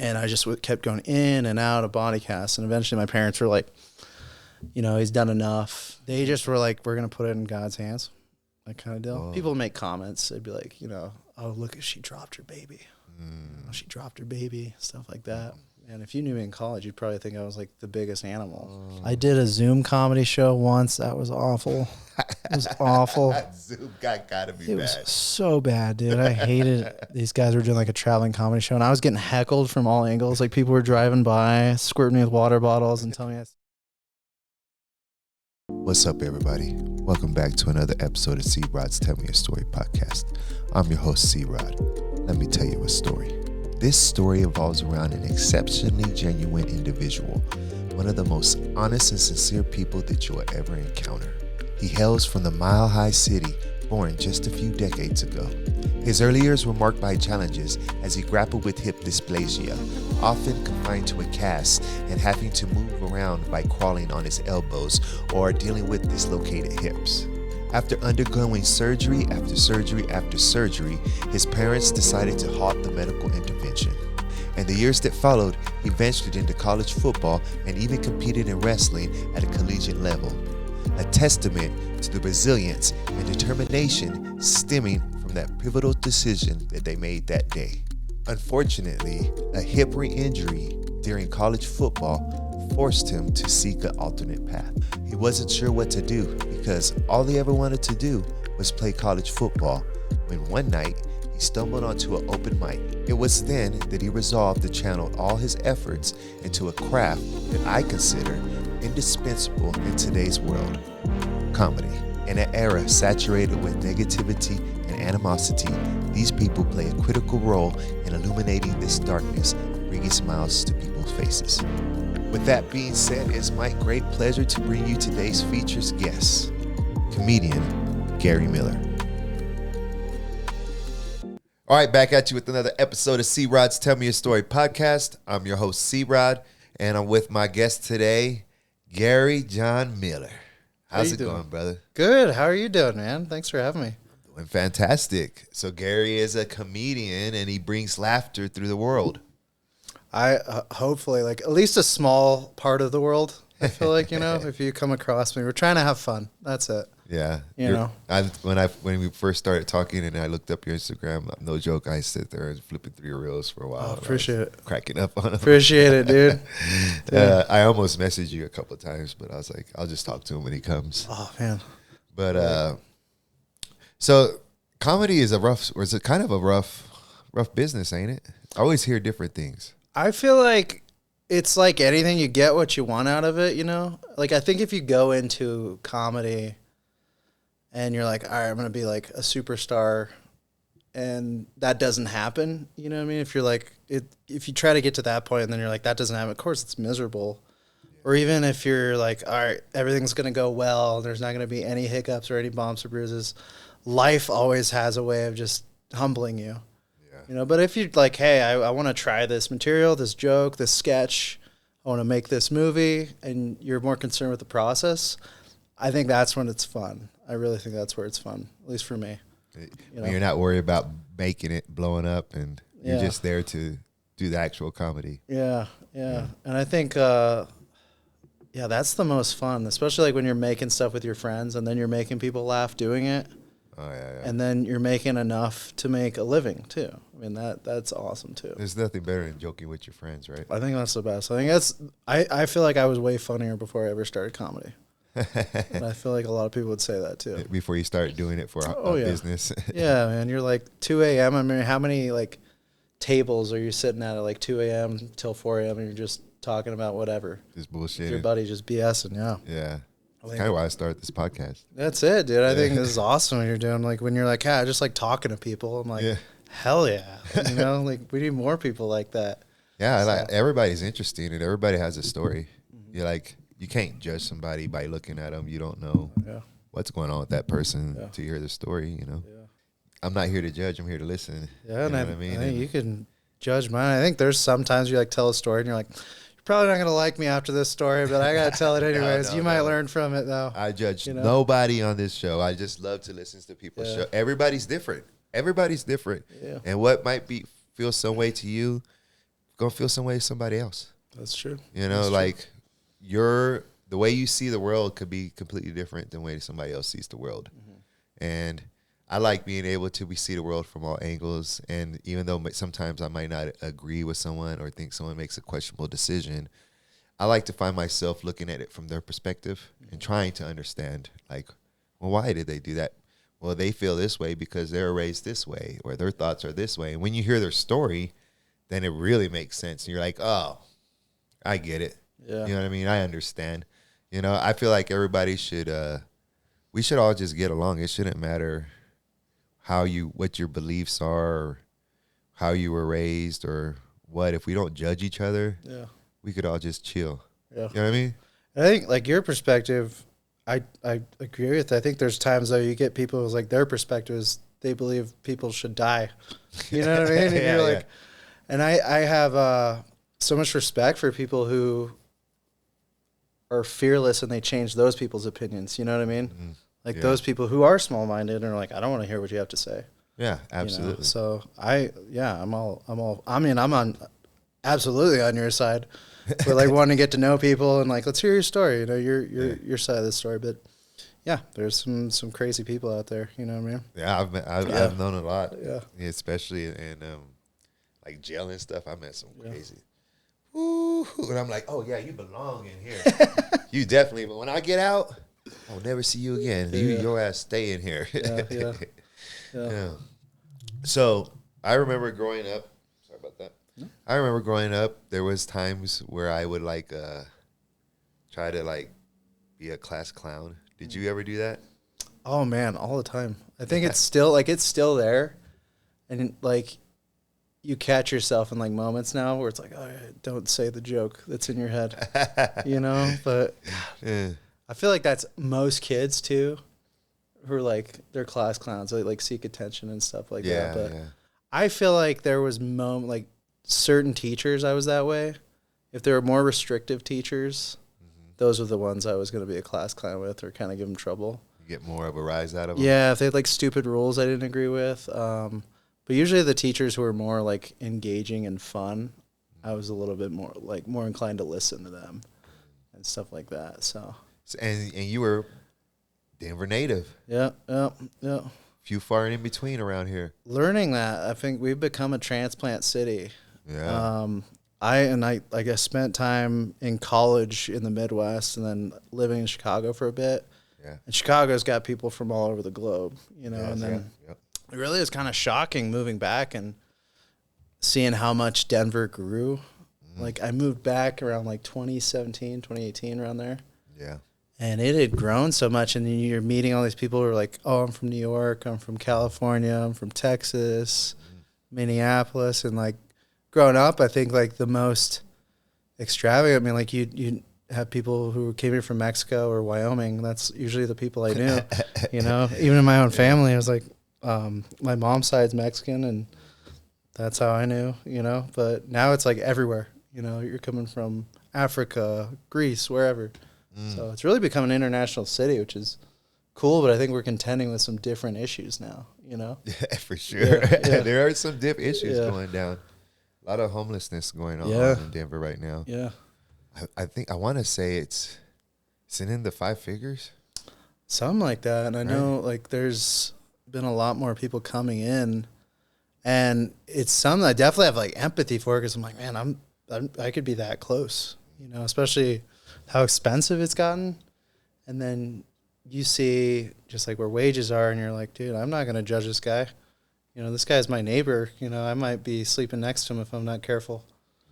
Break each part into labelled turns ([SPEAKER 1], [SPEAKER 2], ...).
[SPEAKER 1] And I just kept going in and out of body casts. And eventually my parents were like, he's done enough. They just were like, we're going to put it in God's hands. That kind of deal. People make comments. They'd be like, oh, look, she dropped her baby. Oh, she dropped her baby, stuff like that. And if you knew me in college, you'd probably think I was like the biggest animal. I did a Zoom comedy show once. That was awful. It was awful.
[SPEAKER 2] Zoom gotta be bad.
[SPEAKER 1] It was so bad, dude. I hated it. These guys were doing like a traveling comedy show, and I was getting heckled from all angles. Like people were driving by, squirting me with water bottles and telling me
[SPEAKER 2] What's up, everybody? Welcome back to another episode of C-Rod's Tell Me a Story podcast. I'm your host, C-Rod. Let me tell you a story. This story revolves around an exceptionally genuine individual, one of the most honest and sincere people that you will ever encounter. He hails from the Mile High City, born just a few decades ago. His early years were marked by challenges as he grappled with hip dysplasia, often confined to a cast and having to move around by crawling on his elbows or dealing with dislocated hips. After undergoing surgery after surgery after surgery, his parents decided to halt the medical intervention. In the years that followed, he ventured into college football and even competed in wrestling at a collegiate level. A testament to the resilience and determination stemming from that pivotal decision that they made that day. Unfortunately, a hip re-injury during college football forced him to seek an alternate path. He wasn't sure what to do because all he ever wanted to do was play college football when one night he stumbled onto an open mic. It was then that he resolved to channel all his efforts into a craft that I consider indispensable in today's world: comedy. In an era saturated with negativity and animosity, these people play a critical role in illuminating this darkness and bringing smiles to people's faces. With that being said, it's my great pleasure to bring you today's featured guest, comedian Gary Miller. All right, back at you with another episode of C-Rod's Tell Me a Story podcast. I'm your host, C-Rod, and I'm with my guest today, Gary John Miller. How's it going, brother?
[SPEAKER 1] Good. How are you doing, man? Thanks for having me.
[SPEAKER 2] I'm doing fantastic. So Gary is a comedian, and he brings laughter through the world.
[SPEAKER 1] I hopefully, like, at least a small part of the world. I feel like, if you come across me, we're trying to have fun. That's it.
[SPEAKER 2] Yeah. When we first started talking and I looked up your Instagram, no joke, I sit there and flipping through your reels for a while.
[SPEAKER 1] Oh, appreciate it.
[SPEAKER 2] Cracking up on them.
[SPEAKER 1] Appreciate it, dude.
[SPEAKER 2] I almost messaged you a couple of times, but I was like, I'll just talk to him when he comes.
[SPEAKER 1] Oh, man.
[SPEAKER 2] But so comedy is kind of a rough business, ain't it? I always hear different things.
[SPEAKER 1] I feel like it's like anything, you get what you want out of it, Like, I think if you go into comedy and you're like, all right, I'm going to be like a superstar, and that doesn't happen, you know what I mean? If you're like, if you try to get to that point and then you're like, that doesn't happen, of course it's miserable. Or even if you're like, all right, everything's going to go well, there's not going to be any hiccups or any bumps or bruises. Life always has a way of just humbling you. But if you're like, hey, I want to try this material, this joke, this sketch, I want to make this movie, and you're more concerned with the process, I think that's when it's fun. I really think that's where it's fun, at least for me.
[SPEAKER 2] When you're not worried about making it, blowing up, and you're just there to do the actual comedy. Yeah.
[SPEAKER 1] And I think, that's the most fun, especially like when you're making stuff with your friends and then you're making people laugh doing it.
[SPEAKER 2] Oh, yeah.
[SPEAKER 1] And then you're making enough to make a living, too. I mean, that's awesome, too.
[SPEAKER 2] There's nothing better than joking with your friends, right?
[SPEAKER 1] I think that's the best. I feel like I was way funnier before I ever started comedy. And I feel like a lot of people would say that, too.
[SPEAKER 2] Before you start doing it for a business.
[SPEAKER 1] Yeah, man. You're like 2 a.m. I mean, how many, like, tables are you sitting at like 2 a.m. till 4 a.m. and you're just talking about whatever?
[SPEAKER 2] Just bullshit.
[SPEAKER 1] Your buddy just BSing,
[SPEAKER 2] Yeah. That's kind of why I started this podcast.
[SPEAKER 1] That's it, dude. I think this is awesome what you're doing. Like, when you're like, I just like talking to people. I'm like, hell yeah. Like, we need more people like that.
[SPEAKER 2] Yeah, like, everybody's interesting and everybody has a story. Mm-hmm. You're like, you can't judge somebody by looking at them. You don't know what's going on with that person to hear the story, Yeah. I'm not here to judge. I'm here to listen.
[SPEAKER 1] Yeah, you know what I mean? I think you can judge mine. I think there's sometimes you like tell a story and you're like, probably not going to like me after this story, but I got to tell it anyways. You might learn from it, though.
[SPEAKER 2] I judge nobody on this show. I just love to listen to people's show. Everybody's different. Yeah. And what might feel some way to you gonna feel some way to somebody else.
[SPEAKER 1] That's true.
[SPEAKER 2] You know, like the way you see the world could be completely different than the way somebody else sees the world. And I like being able to see the world from all angles. And even though sometimes I might not agree with someone or think someone makes a questionable decision, I like to find myself looking at it from their perspective and trying to understand, like, well, why did they do that? Well, they feel this way because they were raised this way, or their thoughts are this way. And when you hear their story, then it really makes sense. And you're like, oh, I get it.
[SPEAKER 1] Yeah.
[SPEAKER 2] You know what I mean? I understand. You know, I feel like everybody should, we should all just get along. It shouldn't matter what your beliefs are, or how you were raised, or what. If we don't judge each other, we could all just chill.
[SPEAKER 1] Yeah.
[SPEAKER 2] You know what I mean?
[SPEAKER 1] I think, like, your perspective, I agree with. I think there's times, though, you get people who's like, their perspective is they believe people should die. You know what I mean? And you're like, and I have so much respect for people who are fearless and they change those people's opinions. You know what I mean? Mm-hmm. Like those people who are small-minded and are like, I don't want to hear what you have to say.
[SPEAKER 2] Yeah, absolutely.
[SPEAKER 1] You know? So I'm absolutely on your side. For like wanting to get to know people and like, let's hear your story. You know, your side of the story. But yeah, there's some crazy people out there. You know what I mean?
[SPEAKER 2] Yeah, I've known a lot.
[SPEAKER 1] Yeah,
[SPEAKER 2] especially in like jail and stuff. I met some crazy. Woo, and I'm like, oh yeah, you belong in here. You definitely. But when I get out, I'll never see you again. Your ass stay in here. Yeah. So I remember growing up. Sorry about that. I remember growing up, there was times where I would like try to like be a class clown. Did you ever do that?
[SPEAKER 1] Oh man, all the time. I think it's still there, and like you catch yourself in like moments now where it's like, oh, don't say the joke that's in your head, you know. But I feel like that's most kids too, who are like they're class clowns. They like seek attention and stuff like that. But I feel like there was like certain teachers I was that way. If there were more restrictive teachers, those were the ones I was going to be a class clown with or kind of give them trouble.
[SPEAKER 2] You get more of a rise out of them?
[SPEAKER 1] Yeah, if they had like stupid rules I didn't agree with. But usually the teachers who were more like engaging and fun, I was a little bit more inclined to listen to them and stuff like that. So
[SPEAKER 2] and you were Denver native.
[SPEAKER 1] Yeah.
[SPEAKER 2] Few far and in between around here.
[SPEAKER 1] Learning that, I think we've become a transplant city.
[SPEAKER 2] Yeah.
[SPEAKER 1] I spent time in college in the Midwest and then living in Chicago for a bit.
[SPEAKER 2] Yeah.
[SPEAKER 1] And Chicago's got people from all over the globe, you know, and then it really is kind of shocking moving back and seeing how much Denver grew. Like I moved back around like 2017, 2018, around there.
[SPEAKER 2] Yeah.
[SPEAKER 1] And it had grown so much, and then you're meeting all these people who are like, oh, I'm from New York, I'm from California, I'm from Texas, Minneapolis, and like growing up, I think like the most extravagant, I mean, like you have people who came here from Mexico or Wyoming. That's usually the people I knew, you know, even in my own family. I was like, my mom's side's Mexican, and that's how I knew, you know, but now it's like everywhere, you know, you're coming from Africa, Greece, wherever. So it's really become an international city, which is cool, but I think we're contending with some different issues now, you know?
[SPEAKER 2] Yeah, for sure. Yeah. There are some different issues going down. A lot of homelessness going on in Denver right now.
[SPEAKER 1] Yeah.
[SPEAKER 2] I want to say it's in the 5 figures.
[SPEAKER 1] Something like that. And I know like there's been a lot more people coming in, and it's something I definitely have like empathy for, because I'm like, man, I could be that close, you know, especially how expensive it's gotten. And then you see just like where wages are, and you're like, dude, I'm not going to judge this guy. You know, this guy's my neighbor. You know, I might be sleeping next to him if I'm not careful.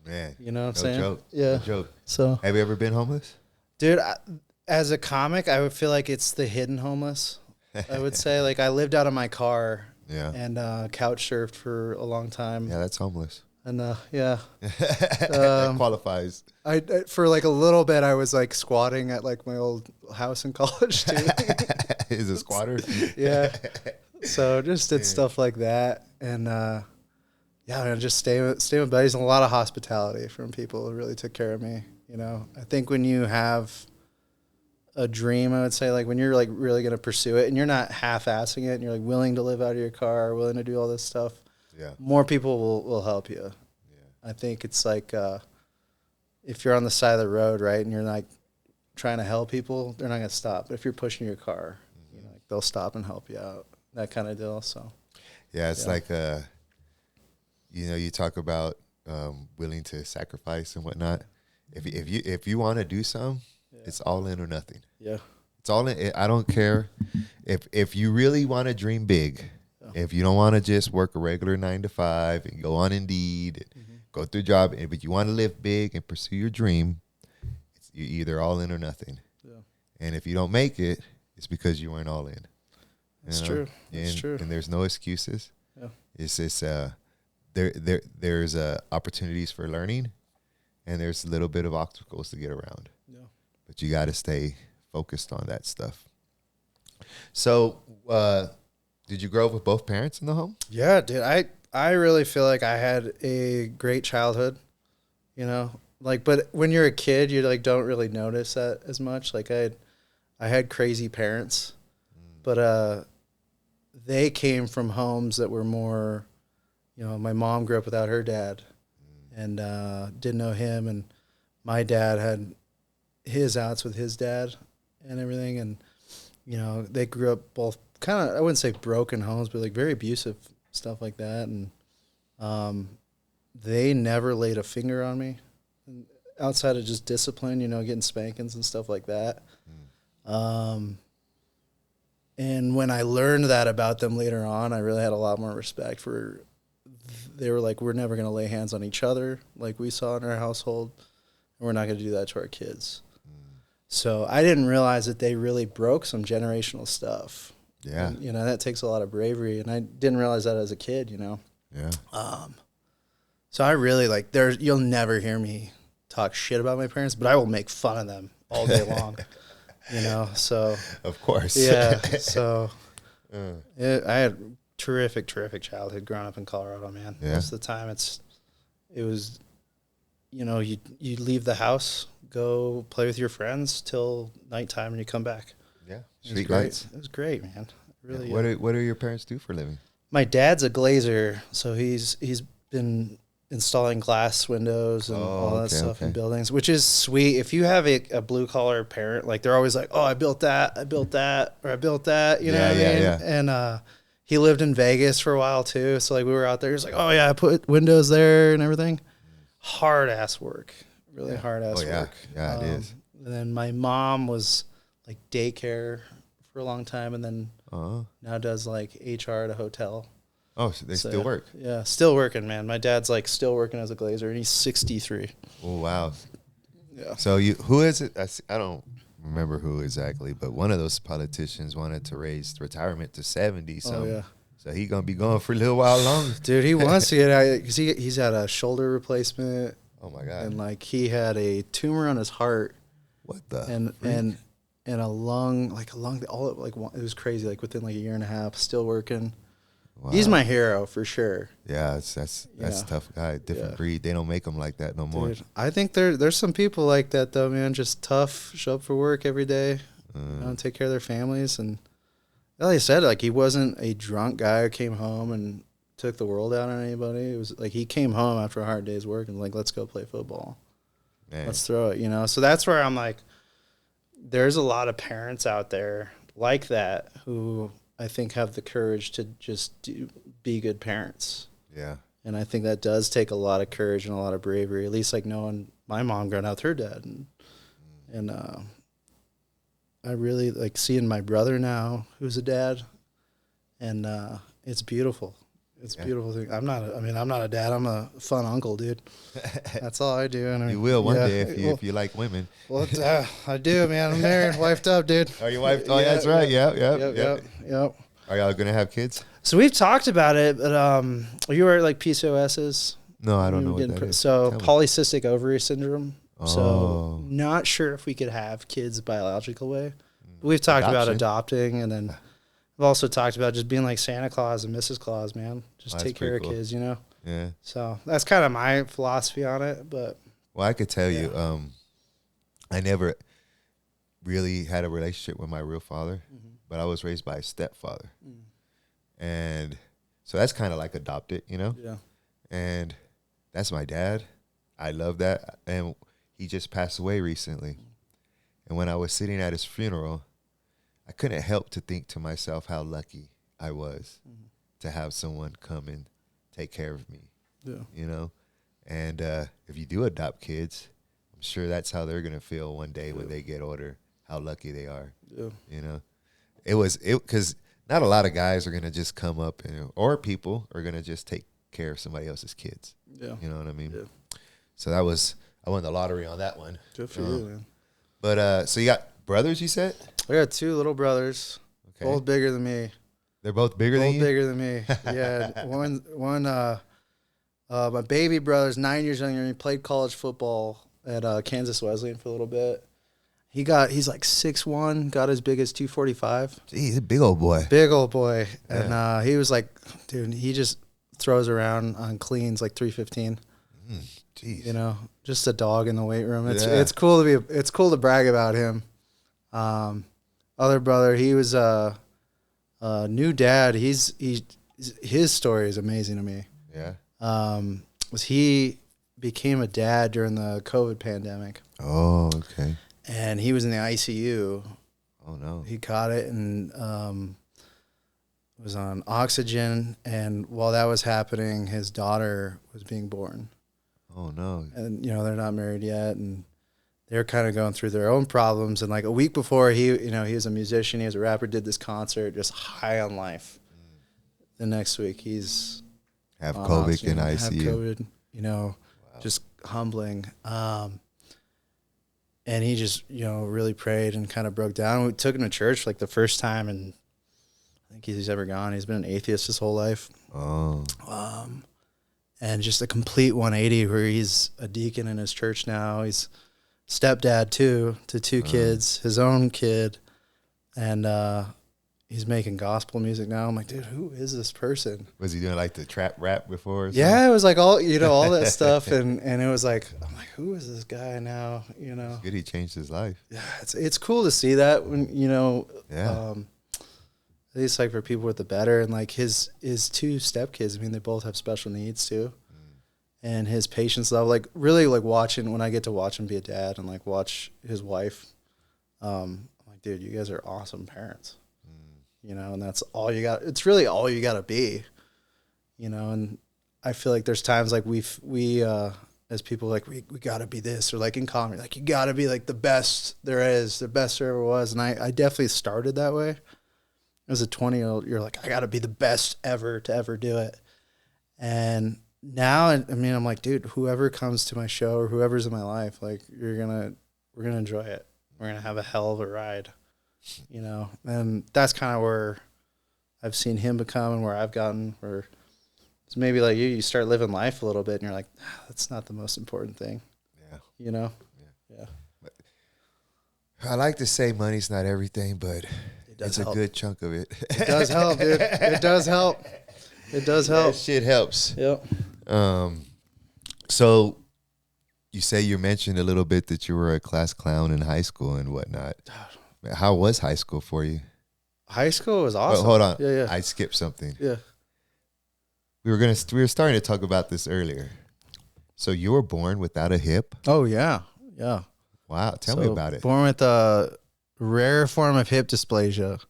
[SPEAKER 2] Man,
[SPEAKER 1] you know what I'm saying?
[SPEAKER 2] Joke.
[SPEAKER 1] Yeah.
[SPEAKER 2] No joke.
[SPEAKER 1] So,
[SPEAKER 2] have you ever been homeless?
[SPEAKER 1] Dude, as a comic, I would feel like it's the hidden homeless. I would say, like, I lived out of my car and couch surfed for a long time.
[SPEAKER 2] Yeah, that's homeless.
[SPEAKER 1] And
[SPEAKER 2] That qualifies.
[SPEAKER 1] I for like a little bit, I was like squatting at like my old house in college too.
[SPEAKER 2] Is a squatter?
[SPEAKER 1] Yeah. So just did stuff like that, and I just stay with buddies, and a lot of hospitality from people who really took care of me. You know, I think when you have a dream, I would say, like when you're like really gonna pursue it, and you're not half-assing it, and you're like willing to live out of your car, willing to do all this stuff.
[SPEAKER 2] Yeah.
[SPEAKER 1] More people will help you.
[SPEAKER 2] Yeah.
[SPEAKER 1] I think it's like if you're on the side of the road, right, and you're like trying to help people, they're not gonna stop. But if you're pushing your car, you know, like they'll stop and help you out. That kind of deal. So
[SPEAKER 2] Yeah, it's like you know, you talk about willing to sacrifice and whatnot. If you want to do something, it's all in or nothing.
[SPEAKER 1] Yeah.
[SPEAKER 2] It's all in. I don't care if you really want to dream big. If you don't want to just work a regular 9 to 5 and go on Indeed, and go through a job, but you want to live big and pursue your dream, you're either all in or nothing. Yeah. And if you don't make it, it's because you weren't all in.
[SPEAKER 1] It's true. It's true.
[SPEAKER 2] And there's no excuses.
[SPEAKER 1] Yeah.
[SPEAKER 2] It's just there's opportunities for learning, and there's a little bit of obstacles to get around. Yeah. But you got to stay focused on that stuff. So, did you grow up with both parents in the home?
[SPEAKER 1] Yeah, dude. I really feel like I had a great childhood, you know, like, but when you're a kid, you like don't really notice that as much. Like I had crazy parents, but they came from homes that were more, you know, my mom grew up without her dad and didn't know him. And my dad had his outs with his dad and everything. And, you know, they grew up both kind of, I wouldn't say broken homes, but like very abusive, stuff like that. And they never laid a finger on me outside of just discipline, you know, getting spankings and stuff like that. And when I learned that about them later on, I really had a lot more respect for, they were like, we're never going to lay hands on each other like we saw in our household, and we're not going to do that to our kids. So I didn't realize that they really broke some generational stuff.
[SPEAKER 2] Yeah.
[SPEAKER 1] And, you know, that takes a lot of bravery, and I didn't realize that as a kid, you know.
[SPEAKER 2] Yeah.
[SPEAKER 1] So I really like, you'll never hear me talk shit about my parents, but I will make fun of them all day long. You know, so
[SPEAKER 2] of course,
[SPEAKER 1] yeah. So I had terrific childhood growing up in Colorado, man. Yeah. Most of the time, it was, you know, you leave the house, go play with your friends till nighttime, and you come back.
[SPEAKER 2] Yeah, street lights.
[SPEAKER 1] It was great, man. Really.
[SPEAKER 2] Yeah. What do your parents do for a living?
[SPEAKER 1] My dad's a glazer, so he's been installing glass windows and all that stuff in buildings, which is sweet. If you have a blue collar parent, like they're always like, oh, I built that, or I built that, you know what I mean? Yeah. And he lived in Vegas for a while too. So like we were out there, he was like, oh yeah, I put windows there and everything. Hard ass work, really hard ass work.
[SPEAKER 2] Yeah, it is.
[SPEAKER 1] And then my mom was like daycare for a long time, and then now does like HR at a hotel.
[SPEAKER 2] Oh, so they still work?
[SPEAKER 1] Yeah, still working, man. My dad's like still working as a glazer, and he's 63.
[SPEAKER 2] Oh, wow.
[SPEAKER 1] Yeah.
[SPEAKER 2] So who is it? I don't remember who exactly, but one of those politicians wanted to raise retirement to 70. So,
[SPEAKER 1] yeah.
[SPEAKER 2] So he's going to be going for a little while longer.
[SPEAKER 1] Dude, he wants to get out because he's had a shoulder replacement.
[SPEAKER 2] Oh, my God.
[SPEAKER 1] And like he had a tumor on his heart.
[SPEAKER 2] What the?
[SPEAKER 1] And a lung, all like it was crazy. Like within like a year and a half, still working. Wow. He's my hero for sure.
[SPEAKER 2] Yeah, that's a tough guy. Different breed. They don't make them like that no more.
[SPEAKER 1] Dude, I think there's some people like that though, man. Just tough, show up for work every day, take care of their families, and like I said, like he wasn't a drunk guy who came home and took the world out on anybody. It was like he came home after a hard day's work and like, let's go play football. Man. Let's throw it, you know. So that's where I'm like, there's a lot of parents out there like that who I think have the courage to just be good parents. Yeah. And I think that does take a lot of courage and a lot of bravery, at least like knowing my mom growing up with her dad. And I really like seeing my brother now, who's a dad, and it's beautiful. It's a beautiful thing. I'm not a dad. I'm a fun uncle, dude. That's all I do. And I mean,
[SPEAKER 2] you will one day if you like women.
[SPEAKER 1] Well, I do, man. I'm married, wifed up, dude.
[SPEAKER 2] Are you wifed? Oh, that's right. Yep. Are y'all gonna have kids?
[SPEAKER 1] So we've talked about it, but are you aware like PCOSs?
[SPEAKER 2] No, I don't know what that is.
[SPEAKER 1] So polycystic ovary syndrome. Oh. So not sure if we could have kids the biological way. But we've talked about adopting, and then I've also talked about just being like Santa Claus and Mrs. Claus, man. Just take care of kids, you know? Yeah. So that's kind of my philosophy on it. But
[SPEAKER 2] well, I could tell you, I never really had a relationship with my real father, but I was raised by a stepfather. And so that's kind of like adopted, you know? Yeah. And That's my dad. I love that. And he just passed away recently. And when I was sitting at his funeral, I couldn't help to think to myself how lucky I was to have someone come and take care of me. Yeah. You know? And if you do adopt kids, I'm sure that's how they're going to feel one day when they get older, how lucky they are. Yeah. You know? Because not a lot of guys are going to just come up or people are going to just take care of somebody else's kids. Yeah. You know what I mean? Yeah. So I won the lottery on that one.
[SPEAKER 1] Good for you, man.
[SPEAKER 2] But so you got brothers, you said?
[SPEAKER 1] I got 2 little brothers, both bigger than me.
[SPEAKER 2] They're both bigger than you?
[SPEAKER 1] Both bigger than me. Yeah. One my baby brother's 9 years younger. He played college football at Kansas Wesleyan for a little bit. He's like 6'1", got as big as 245.
[SPEAKER 2] Gee, he's a big old boy.
[SPEAKER 1] Big old boy. Yeah. And he was like, dude, he just throws around on cleans like 315.
[SPEAKER 2] Jeez.
[SPEAKER 1] You know, just a dog in the weight room. It's cool to brag about him. Other brother, he was a new dad. His story is amazing to me.
[SPEAKER 2] Yeah.
[SPEAKER 1] He became a dad during the COVID pandemic.
[SPEAKER 2] Oh, okay.
[SPEAKER 1] And he was in the ICU.
[SPEAKER 2] Oh no.
[SPEAKER 1] He caught it and was on oxygen. And while that was happening, his daughter was being born.
[SPEAKER 2] Oh no.
[SPEAKER 1] And you know, they're not married yet, and they're kind of going through their own problems. And like a week before, he was a musician, he was a rapper, did this concert, just high on life. The next week, he's
[SPEAKER 2] have COVID in ICU.
[SPEAKER 1] Have COVID, wow. Just humbling. And he just, really prayed and kind of broke down. We took him to church for like the first time, and I think he's ever gone. He's been an atheist his whole life.
[SPEAKER 2] Oh.
[SPEAKER 1] And just a complete 180 where he's a deacon in his church now. He's stepdad too, to 2 kids, his own kid. And he's making gospel music now. I'm like, dude, who is this person?
[SPEAKER 2] Was he doing like the trap rap before?
[SPEAKER 1] Yeah, it was like all that stuff. And it was like, I'm like, who is this guy now?
[SPEAKER 2] It's good he changed his life.
[SPEAKER 1] Yeah, it's cool to see that when, at least like for people with the better, and like his 2 stepkids, I mean, they both have special needs too. And his patience level, like really like watching, when I get to watch him be a dad and like watch his wife, I'm like, dude, you guys are awesome parents. And that's all you got. It's really all you got to be, and I feel like there's times like we as people, like we got to be this, or like in comedy, like you got to be like the best there is, the best there ever was. And I definitely started that way. As a 20-year-old, you're like, I got to be the best ever to ever do it. And now, I mean, I'm like, dude, whoever comes to my show or whoever's in my life, like we're going to enjoy it. We're going to have a hell of a ride, and that's kind of where I've seen him become and where I've gotten, where it's maybe like you start living life a little bit and you're like, that's not the most important thing. Yeah. Yeah.
[SPEAKER 2] I like to say money's not everything, but it's help. A good chunk of it.
[SPEAKER 1] It does help, dude. It does help. It does help.
[SPEAKER 2] That shit helps.
[SPEAKER 1] Yep.
[SPEAKER 2] So you say you mentioned a little bit that you were a class clown in high school and whatnot. How was high school for you?
[SPEAKER 1] High school was awesome.
[SPEAKER 2] Hold on.
[SPEAKER 1] Yeah.
[SPEAKER 2] I skipped something.
[SPEAKER 1] Yeah.
[SPEAKER 2] We were starting to talk about this earlier. So you were born without a hip?
[SPEAKER 1] Oh yeah. Yeah.
[SPEAKER 2] Wow. Tell me about it.
[SPEAKER 1] Born with a rare form of hip dysplasia.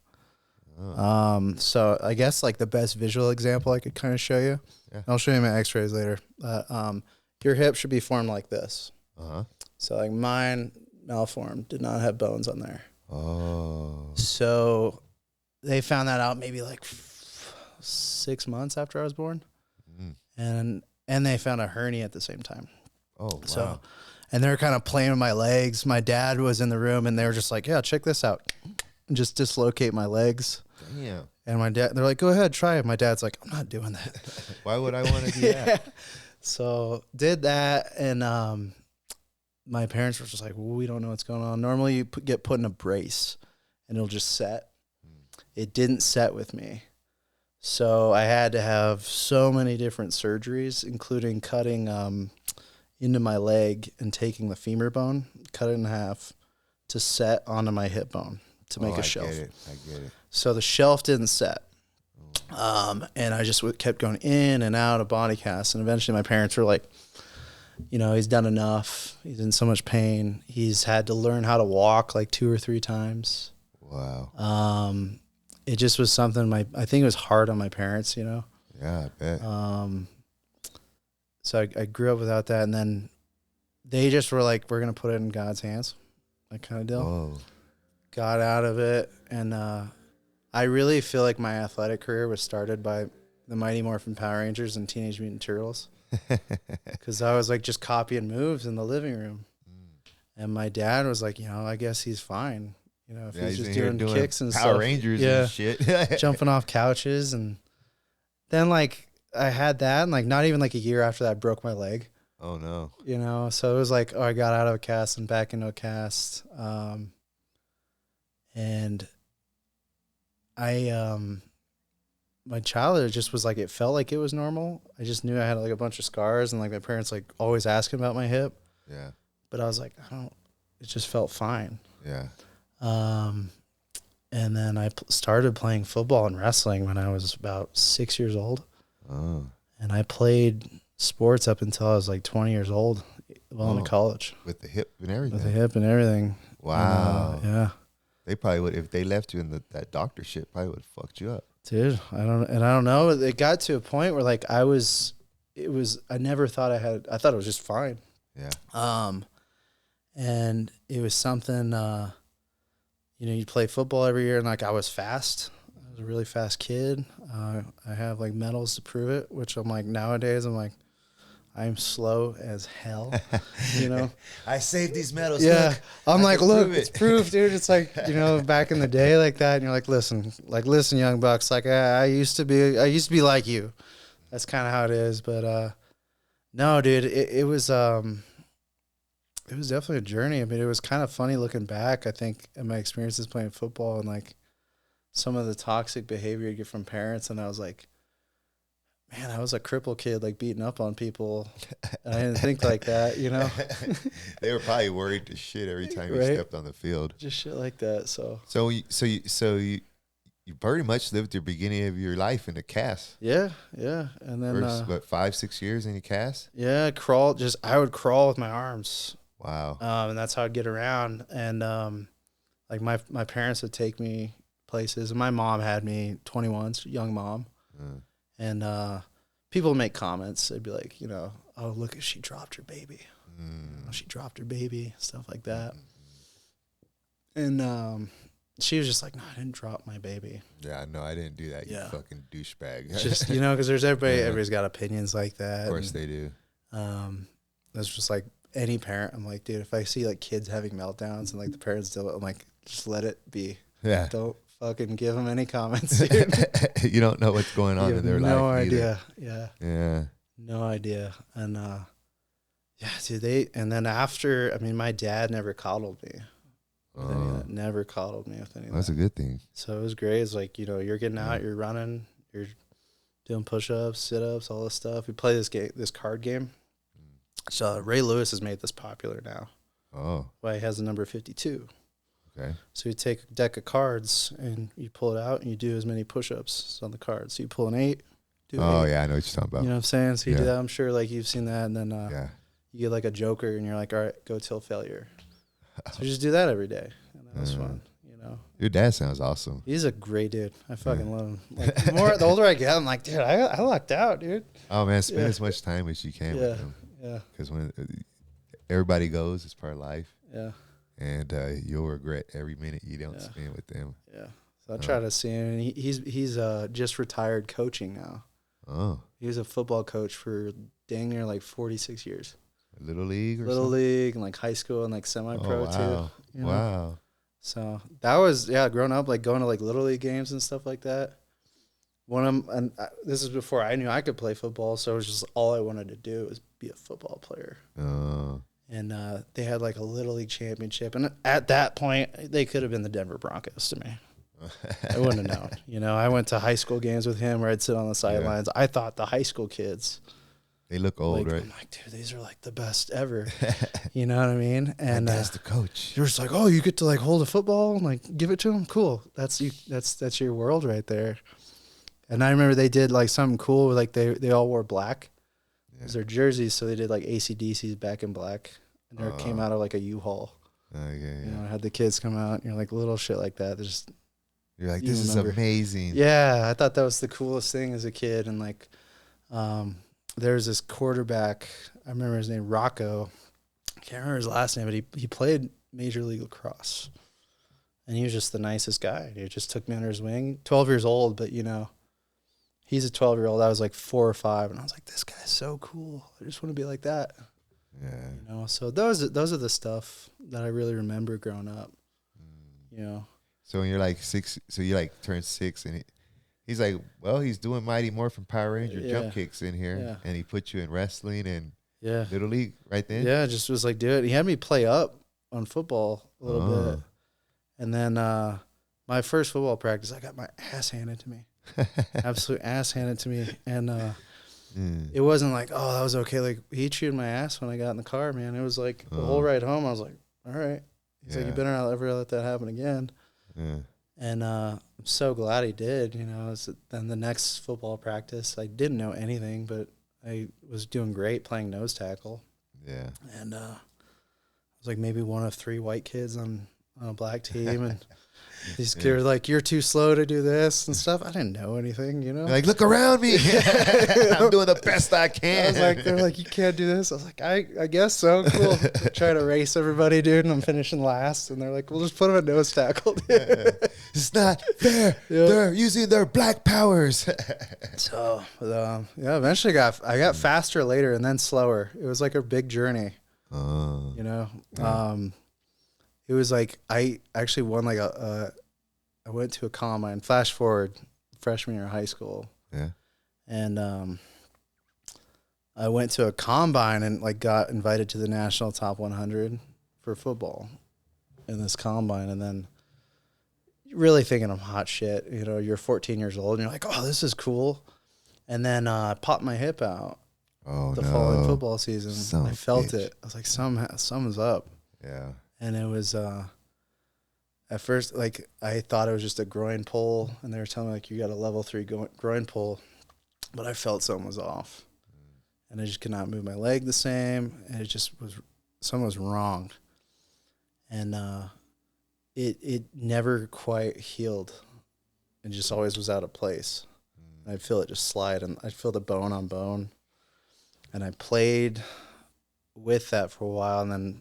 [SPEAKER 1] Oh. So I guess like the best visual example I could kind of show you. Yeah. I'll show you my x-rays later. Your hip should be formed like this.
[SPEAKER 2] Uh-huh.
[SPEAKER 1] So like mine malformed, did not have bones on there.
[SPEAKER 2] Oh.
[SPEAKER 1] So they found that out maybe like 6 months after I was born. And they found a hernia at the same time.
[SPEAKER 2] Oh, wow.
[SPEAKER 1] So, and they were kind of playing with my legs. My dad was in the room and they were just like, yeah, check this out. And just dislocate my legs.
[SPEAKER 2] Damn.
[SPEAKER 1] And my dad, they're like, go ahead, try it. My dad's like, I'm not doing that.
[SPEAKER 2] Why would I want to do that?
[SPEAKER 1] So did that. And my parents were just like, well, we don't know what's going on. Normally you get put in a brace and it'll just set. It didn't set with me. So I had to have so many different surgeries, including cutting into my leg and taking the femur bone, cut it in half to set onto my hip bone to make a shelf.
[SPEAKER 2] I get it.
[SPEAKER 1] So the shelf didn't set. And I just kept going in and out of body casts. And eventually my parents were like, he's done enough. He's in so much pain. He's had to learn how to walk like 2 or 3 times.
[SPEAKER 2] Wow.
[SPEAKER 1] It just was something I think it was hard on my parents,
[SPEAKER 2] Yeah, I bet.
[SPEAKER 1] So I grew up without that, and then they just were like, we're going to put it in God's hands, that kind of deal.
[SPEAKER 2] Whoa.
[SPEAKER 1] Got out of it, and I really feel like my athletic career was started by the Mighty Morphin Power Rangers and Teenage Mutant Turtles, because I was like just copying moves in the living room. And my dad was like, I guess he's fine. If he's just doing kicks and
[SPEAKER 2] Power
[SPEAKER 1] stuff.
[SPEAKER 2] Rangers and shit.
[SPEAKER 1] Jumping off couches. And then like I had that, and like not even like a year after that I broke my leg.
[SPEAKER 2] Oh no.
[SPEAKER 1] So it was like, I got out of a cast and back into a cast. And my childhood just was like, it felt like it was normal. I just knew I had like a bunch of scars, and like my parents like always asking about my hip.
[SPEAKER 2] Yeah.
[SPEAKER 1] But I was like, it just felt fine.
[SPEAKER 2] Yeah.
[SPEAKER 1] And then I started playing football and wrestling when I was about 6 years old.
[SPEAKER 2] Oh.
[SPEAKER 1] And I played sports up until I was like 20 years old, into college.
[SPEAKER 2] With the hip and everything.
[SPEAKER 1] With the hip and everything.
[SPEAKER 2] Wow.
[SPEAKER 1] Yeah.
[SPEAKER 2] They probably would, if they left you in that doctor shit, probably would have fucked you up.
[SPEAKER 1] Dude, I don't know. It got to a point where like I never thought I thought it was just fine.
[SPEAKER 2] Yeah.
[SPEAKER 1] And it was something, you'd play football every year, and like I was fast. I was a really fast kid. I have like medals to prove it, which I'm like, nowadays I'm like, I'm slow as hell,
[SPEAKER 2] I saved these medals.
[SPEAKER 1] Yeah.
[SPEAKER 2] Look,
[SPEAKER 1] I'm like, look,
[SPEAKER 2] it.
[SPEAKER 1] it's proof, dude. It's like, back in the day like that. And you're like, listen, young bucks, like I used to be like you. That's kind of how it is. But, no, dude, it was definitely a journey. I mean, it was kind of funny looking back, I think, at my experiences playing football and like some of the toxic behavior you get from parents. And I was like, man, I was a cripple kid, like beating up on people. And I didn't think like that,
[SPEAKER 2] They were probably worried to shit every time you stepped on the field.
[SPEAKER 1] Just shit like that.
[SPEAKER 2] So you pretty much lived the beginning of your life in a cast.
[SPEAKER 1] Yeah. And then
[SPEAKER 2] first, 5-6 years in a cast?
[SPEAKER 1] Yeah, I would crawl with my arms.
[SPEAKER 2] Wow.
[SPEAKER 1] And that's how I'd get around. And like my parents would take me places, and my mom had me 21's young mom. And people would make comments. They'd be like, oh, look, she dropped her baby. Oh, she dropped her baby, stuff like that. And she was just like, no, I didn't drop my baby.
[SPEAKER 2] Yeah, no, I didn't do that, you fucking douchebag.
[SPEAKER 1] Just, because there's everybody's got opinions like that.
[SPEAKER 2] Of course they do.
[SPEAKER 1] That's just like any parent. I'm like, dude, if I see like kids having meltdowns and like the parents do it, I'm like, just let it be.
[SPEAKER 2] Yeah.
[SPEAKER 1] Don't fucking give them any comments, dude.
[SPEAKER 2] You don't know what's going on in their life.
[SPEAKER 1] No idea.
[SPEAKER 2] Either. Yeah.
[SPEAKER 1] No idea. And dude, and then after, I mean, my dad never coddled me. Never coddled me with anything.
[SPEAKER 2] That's a good thing.
[SPEAKER 1] So it was great. It's like, you're getting out, you're running, you're doing push-ups, sit-ups, all this stuff. We play this card game. So Ray Lewis has made this popular now.
[SPEAKER 2] Oh.
[SPEAKER 1] Why he has the number 52.
[SPEAKER 2] Okay.
[SPEAKER 1] So you take a deck of cards and you pull it out and you do as many push-ups on the cards. So you pull an 8.
[SPEAKER 2] Yeah, I know what you're talking about.
[SPEAKER 1] You know what I'm saying? So you do that. I'm sure like you've seen that. And then you get like a joker and you're like, all right, go till failure. So you just do that every day. And that was fun,
[SPEAKER 2] Your dad sounds awesome.
[SPEAKER 1] He's a great dude. I fucking love him. Like, the older I get, I'm like, dude, I lucked out, dude.
[SPEAKER 2] Oh, man, spend as much time as you can with him.
[SPEAKER 1] Yeah.
[SPEAKER 2] Because when everybody goes, it's part of life.
[SPEAKER 1] Yeah.
[SPEAKER 2] And you'll regret every minute you don't spend with them.
[SPEAKER 1] Yeah. So I try to see him. And he's just retired coaching now.
[SPEAKER 2] Oh.
[SPEAKER 1] He was a football coach for dang near like 46 years.
[SPEAKER 2] Little league or
[SPEAKER 1] Little
[SPEAKER 2] something?
[SPEAKER 1] league and like high school and like semi-pro too.
[SPEAKER 2] Wow.
[SPEAKER 1] So that was, growing up, like going to like little league games and stuff like that. This is before I knew I could play football. So it was just all I wanted to do was be a football player.
[SPEAKER 2] Oh.
[SPEAKER 1] And they had like a little league championship. And at that point, they could have been the Denver Broncos to me. I wouldn't have known. I went to high school games with him where I'd sit on the sidelines. I thought the high school kids,
[SPEAKER 2] they look old, right?
[SPEAKER 1] I'm like, dude, these are like the best ever. You know what I mean? And
[SPEAKER 2] that's the coach.
[SPEAKER 1] You're just like, oh, you get to like hold a football and like give it to him. Cool. That's you. That's your world right there. And I remember they did like something cool. Like they all wore black. It was their jerseys, so they did like AC/DC's Back in Black, and it came out of like a U-Haul. You know, I had the kids come out, and you're like little shit like that.
[SPEAKER 2] You're like, this is amazing.
[SPEAKER 1] Yeah, I thought that was the coolest thing as a kid, and like, there's this quarterback. I remember his name, Rocco. I can't remember his last name, but he played Major League Lacrosse, and he was just the nicest guy. He just took me under his wing. 12 years old, but you know, he's a 12-year-old. I was like 4 or 5, and I was like, this guy's so cool. I just want to be like that.
[SPEAKER 2] Yeah.
[SPEAKER 1] You know, so those are the stuff that I really remember growing up. You know.
[SPEAKER 2] So when you're like 6, so you like turn 6, and he's like, well, he's doing Mighty Morphin Power Ranger jump kicks in here, and he put you in wrestling and Little League right then.
[SPEAKER 1] Yeah, just was like, do it. He had me play up on football a little bit, and then my first football practice, I got my ass handed to me, absolute ass handed to me, and it wasn't like, oh, that was okay. Like he chewed my ass when I got in the car, man. It was like the whole ride home. I was like, all right. He's like, you better not ever let that happen again.
[SPEAKER 2] Yeah.
[SPEAKER 1] And I'm so glad he did. You know, then the next football practice, I didn't know anything, but I was doing great playing nose tackle.
[SPEAKER 2] Yeah.
[SPEAKER 1] And I was like maybe one of 3 white kids on a black team, and these kids were like, you're too slow to do this and stuff. I didn't know anything, you know.
[SPEAKER 2] You're like, look around me. I'm doing the best I can.
[SPEAKER 1] I was like, they're like, you can't do this. I was like, I guess so. Cool. Trying to race everybody, dude, and I'm finishing last. And they're like, we'll just put him at nose tackle, dude.
[SPEAKER 2] It's not fair. Yep. They're using their black powers.
[SPEAKER 1] So, eventually I got faster later and then slower. It was like a big journey, you know. Yeah. It was like I actually won like I went to a combine. Flash forward, freshman year of high school.
[SPEAKER 2] Yeah.
[SPEAKER 1] And I went to a combine and like got invited to the national top 100 for football in this combine. And then really thinking I'm hot shit. You know, you're 14 years old and you're like, oh, this is cool. And then I popped my hip out the following football season. I felt it. I was like, something's up.
[SPEAKER 2] Yeah.
[SPEAKER 1] And it was, at first, like, I thought it was just a groin pull, and they were telling me, like, you got a level 3 groin pull, but I felt something was off. And I just could not move my leg the same, and it just was, something was wrong. And it never quite healed. It just always was out of place. And I'd feel it just slide, and I'd feel the bone on bone. And I played with that for a while, and then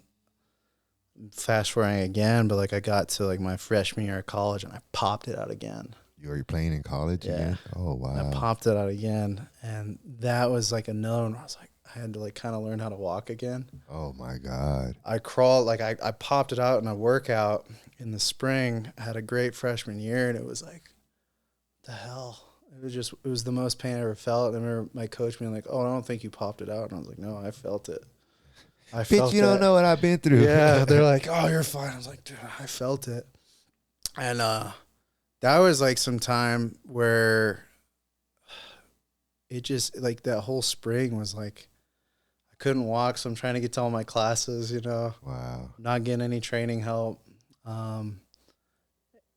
[SPEAKER 1] fast forwarding again, but like I got to like my freshman year of college and I popped it out again.
[SPEAKER 2] You were playing in college?
[SPEAKER 1] Yeah.
[SPEAKER 2] Again? Oh, wow.
[SPEAKER 1] And I popped it out again. And that was like another one where I was like, I had to like kind of learn how to walk again.
[SPEAKER 2] Oh my God.
[SPEAKER 1] I crawled, like I popped it out in a workout in the spring. I had a great freshman year and it was like, what the hell? It was the most pain I ever felt. And I remember my coach being like, oh, I don't think you popped it out. And I was like, no, I felt it.
[SPEAKER 2] Bitch, you don't know what I've been through.
[SPEAKER 1] Yeah, they're like, oh, you're fine. I was like, dude, I felt it. And that was like some time where it just, like that whole spring was like, I couldn't walk, so I'm trying to get to all my classes, you know.
[SPEAKER 2] Wow.
[SPEAKER 1] Not getting any training help.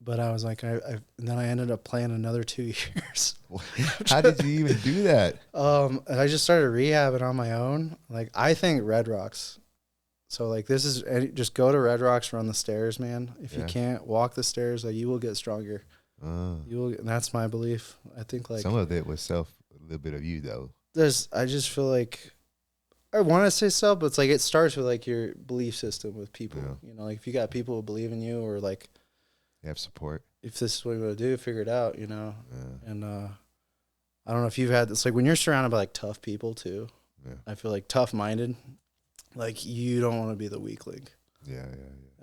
[SPEAKER 1] But I was like, and then I ended up playing another 2 years.
[SPEAKER 2] How did you even do that?
[SPEAKER 1] I just started rehabbing on my own. Like, I think Red Rocks. So, like, this is, just go to Red Rocks, run the stairs, man. If you can't walk the stairs, like, you will get stronger. You will, and that's my belief. I think, like.
[SPEAKER 2] Some of it was a little bit of you, though.
[SPEAKER 1] I just feel like, I want to say self, but it's like, it starts with, like, your belief system with people. Yeah. You know, like, if you got people who believe in you or, like.
[SPEAKER 2] You have support.
[SPEAKER 1] If this is what you want to do, figure it out, you know. Yeah. And I don't know if you've had this, like when you're surrounded by like tough people too. Yeah. I feel like tough-minded, like you don't want to be the weak link.
[SPEAKER 2] Yeah.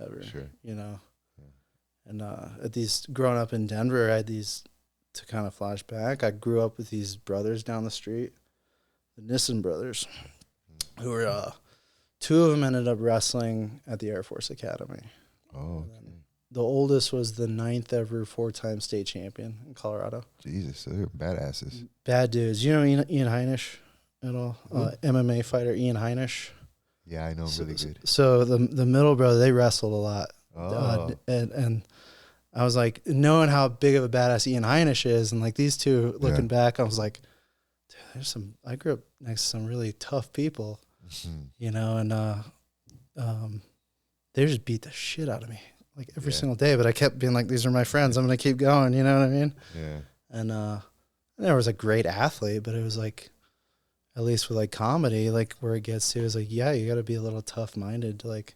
[SPEAKER 1] Ever,
[SPEAKER 2] sure.
[SPEAKER 1] You know. Yeah. And growing up in Denver, I had these, to kind of flash back, I grew up with these brothers down the street, the Nissen brothers, who were 2 of them ended up wrestling at the Air Force Academy.
[SPEAKER 2] Oh.
[SPEAKER 1] The oldest was the 9th ever 4-time state champion in Colorado.
[SPEAKER 2] Jesus, so they're badasses. Bad
[SPEAKER 1] dudes. You know Ian Heinisch at all? MMA fighter Ian Heinisch.
[SPEAKER 2] Yeah, I know him really good.
[SPEAKER 1] So the middle brother, they wrestled a lot.
[SPEAKER 2] Oh.
[SPEAKER 1] And I was like, knowing how big of a badass Ian Heinisch is, and like these two looking back, I was like, dude, I grew up next to some really tough people, you know, and they just beat the shit out of me like every single day. But I kept being like, these are my friends. I'm going to keep going. You know what I mean?
[SPEAKER 2] Yeah.
[SPEAKER 1] And I never was a great athlete, but it was like, at least with like comedy, like where it gets to is like, yeah, you got to be a little tough minded to like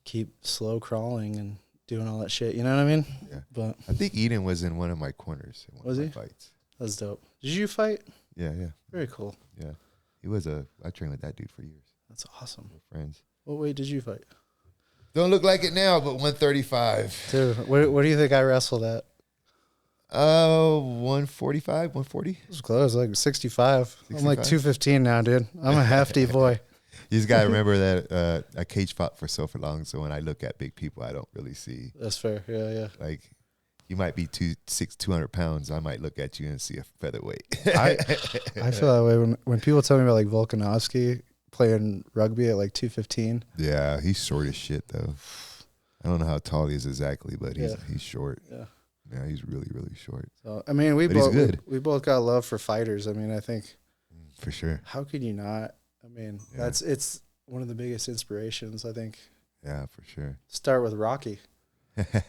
[SPEAKER 1] keep slow crawling and doing all that shit. You know what I mean?
[SPEAKER 2] Yeah.
[SPEAKER 1] But
[SPEAKER 2] I think Eden was in one of my corners. In one
[SPEAKER 1] Was
[SPEAKER 2] of
[SPEAKER 1] he?
[SPEAKER 2] my fights.
[SPEAKER 1] That's dope. Did you fight?
[SPEAKER 2] Yeah.
[SPEAKER 1] Very cool.
[SPEAKER 2] Yeah. I trained with that dude for years.
[SPEAKER 1] That's awesome.
[SPEAKER 2] We're friends.
[SPEAKER 1] What weight did you fight?
[SPEAKER 2] Don't look like it now, but 135.
[SPEAKER 1] Dude, what do you think I wrestled at?
[SPEAKER 2] 145, 140.
[SPEAKER 1] It was close, like 65. I'm like
[SPEAKER 2] 65?
[SPEAKER 1] 215 now, dude. I'm a hefty boy.
[SPEAKER 2] You just got to remember that I cage fought for so long, so when I look at big people, I don't really see.
[SPEAKER 1] That's fair. Yeah.
[SPEAKER 2] Like, you might be 200 pounds. I might look at you and see a featherweight.
[SPEAKER 1] I feel that way when people tell me about like Volkanovski playing rugby at like 215.
[SPEAKER 2] Yeah, he's short as shit, though. I don't know how tall he is exactly, but he's short. Yeah, he's really, really short.
[SPEAKER 1] So I mean, we both got love for fighters. I mean, I think
[SPEAKER 2] for sure.
[SPEAKER 1] How could you not? I mean, it's one of the biggest inspirations, I think.
[SPEAKER 2] Yeah, for sure.
[SPEAKER 1] Start with Rocky.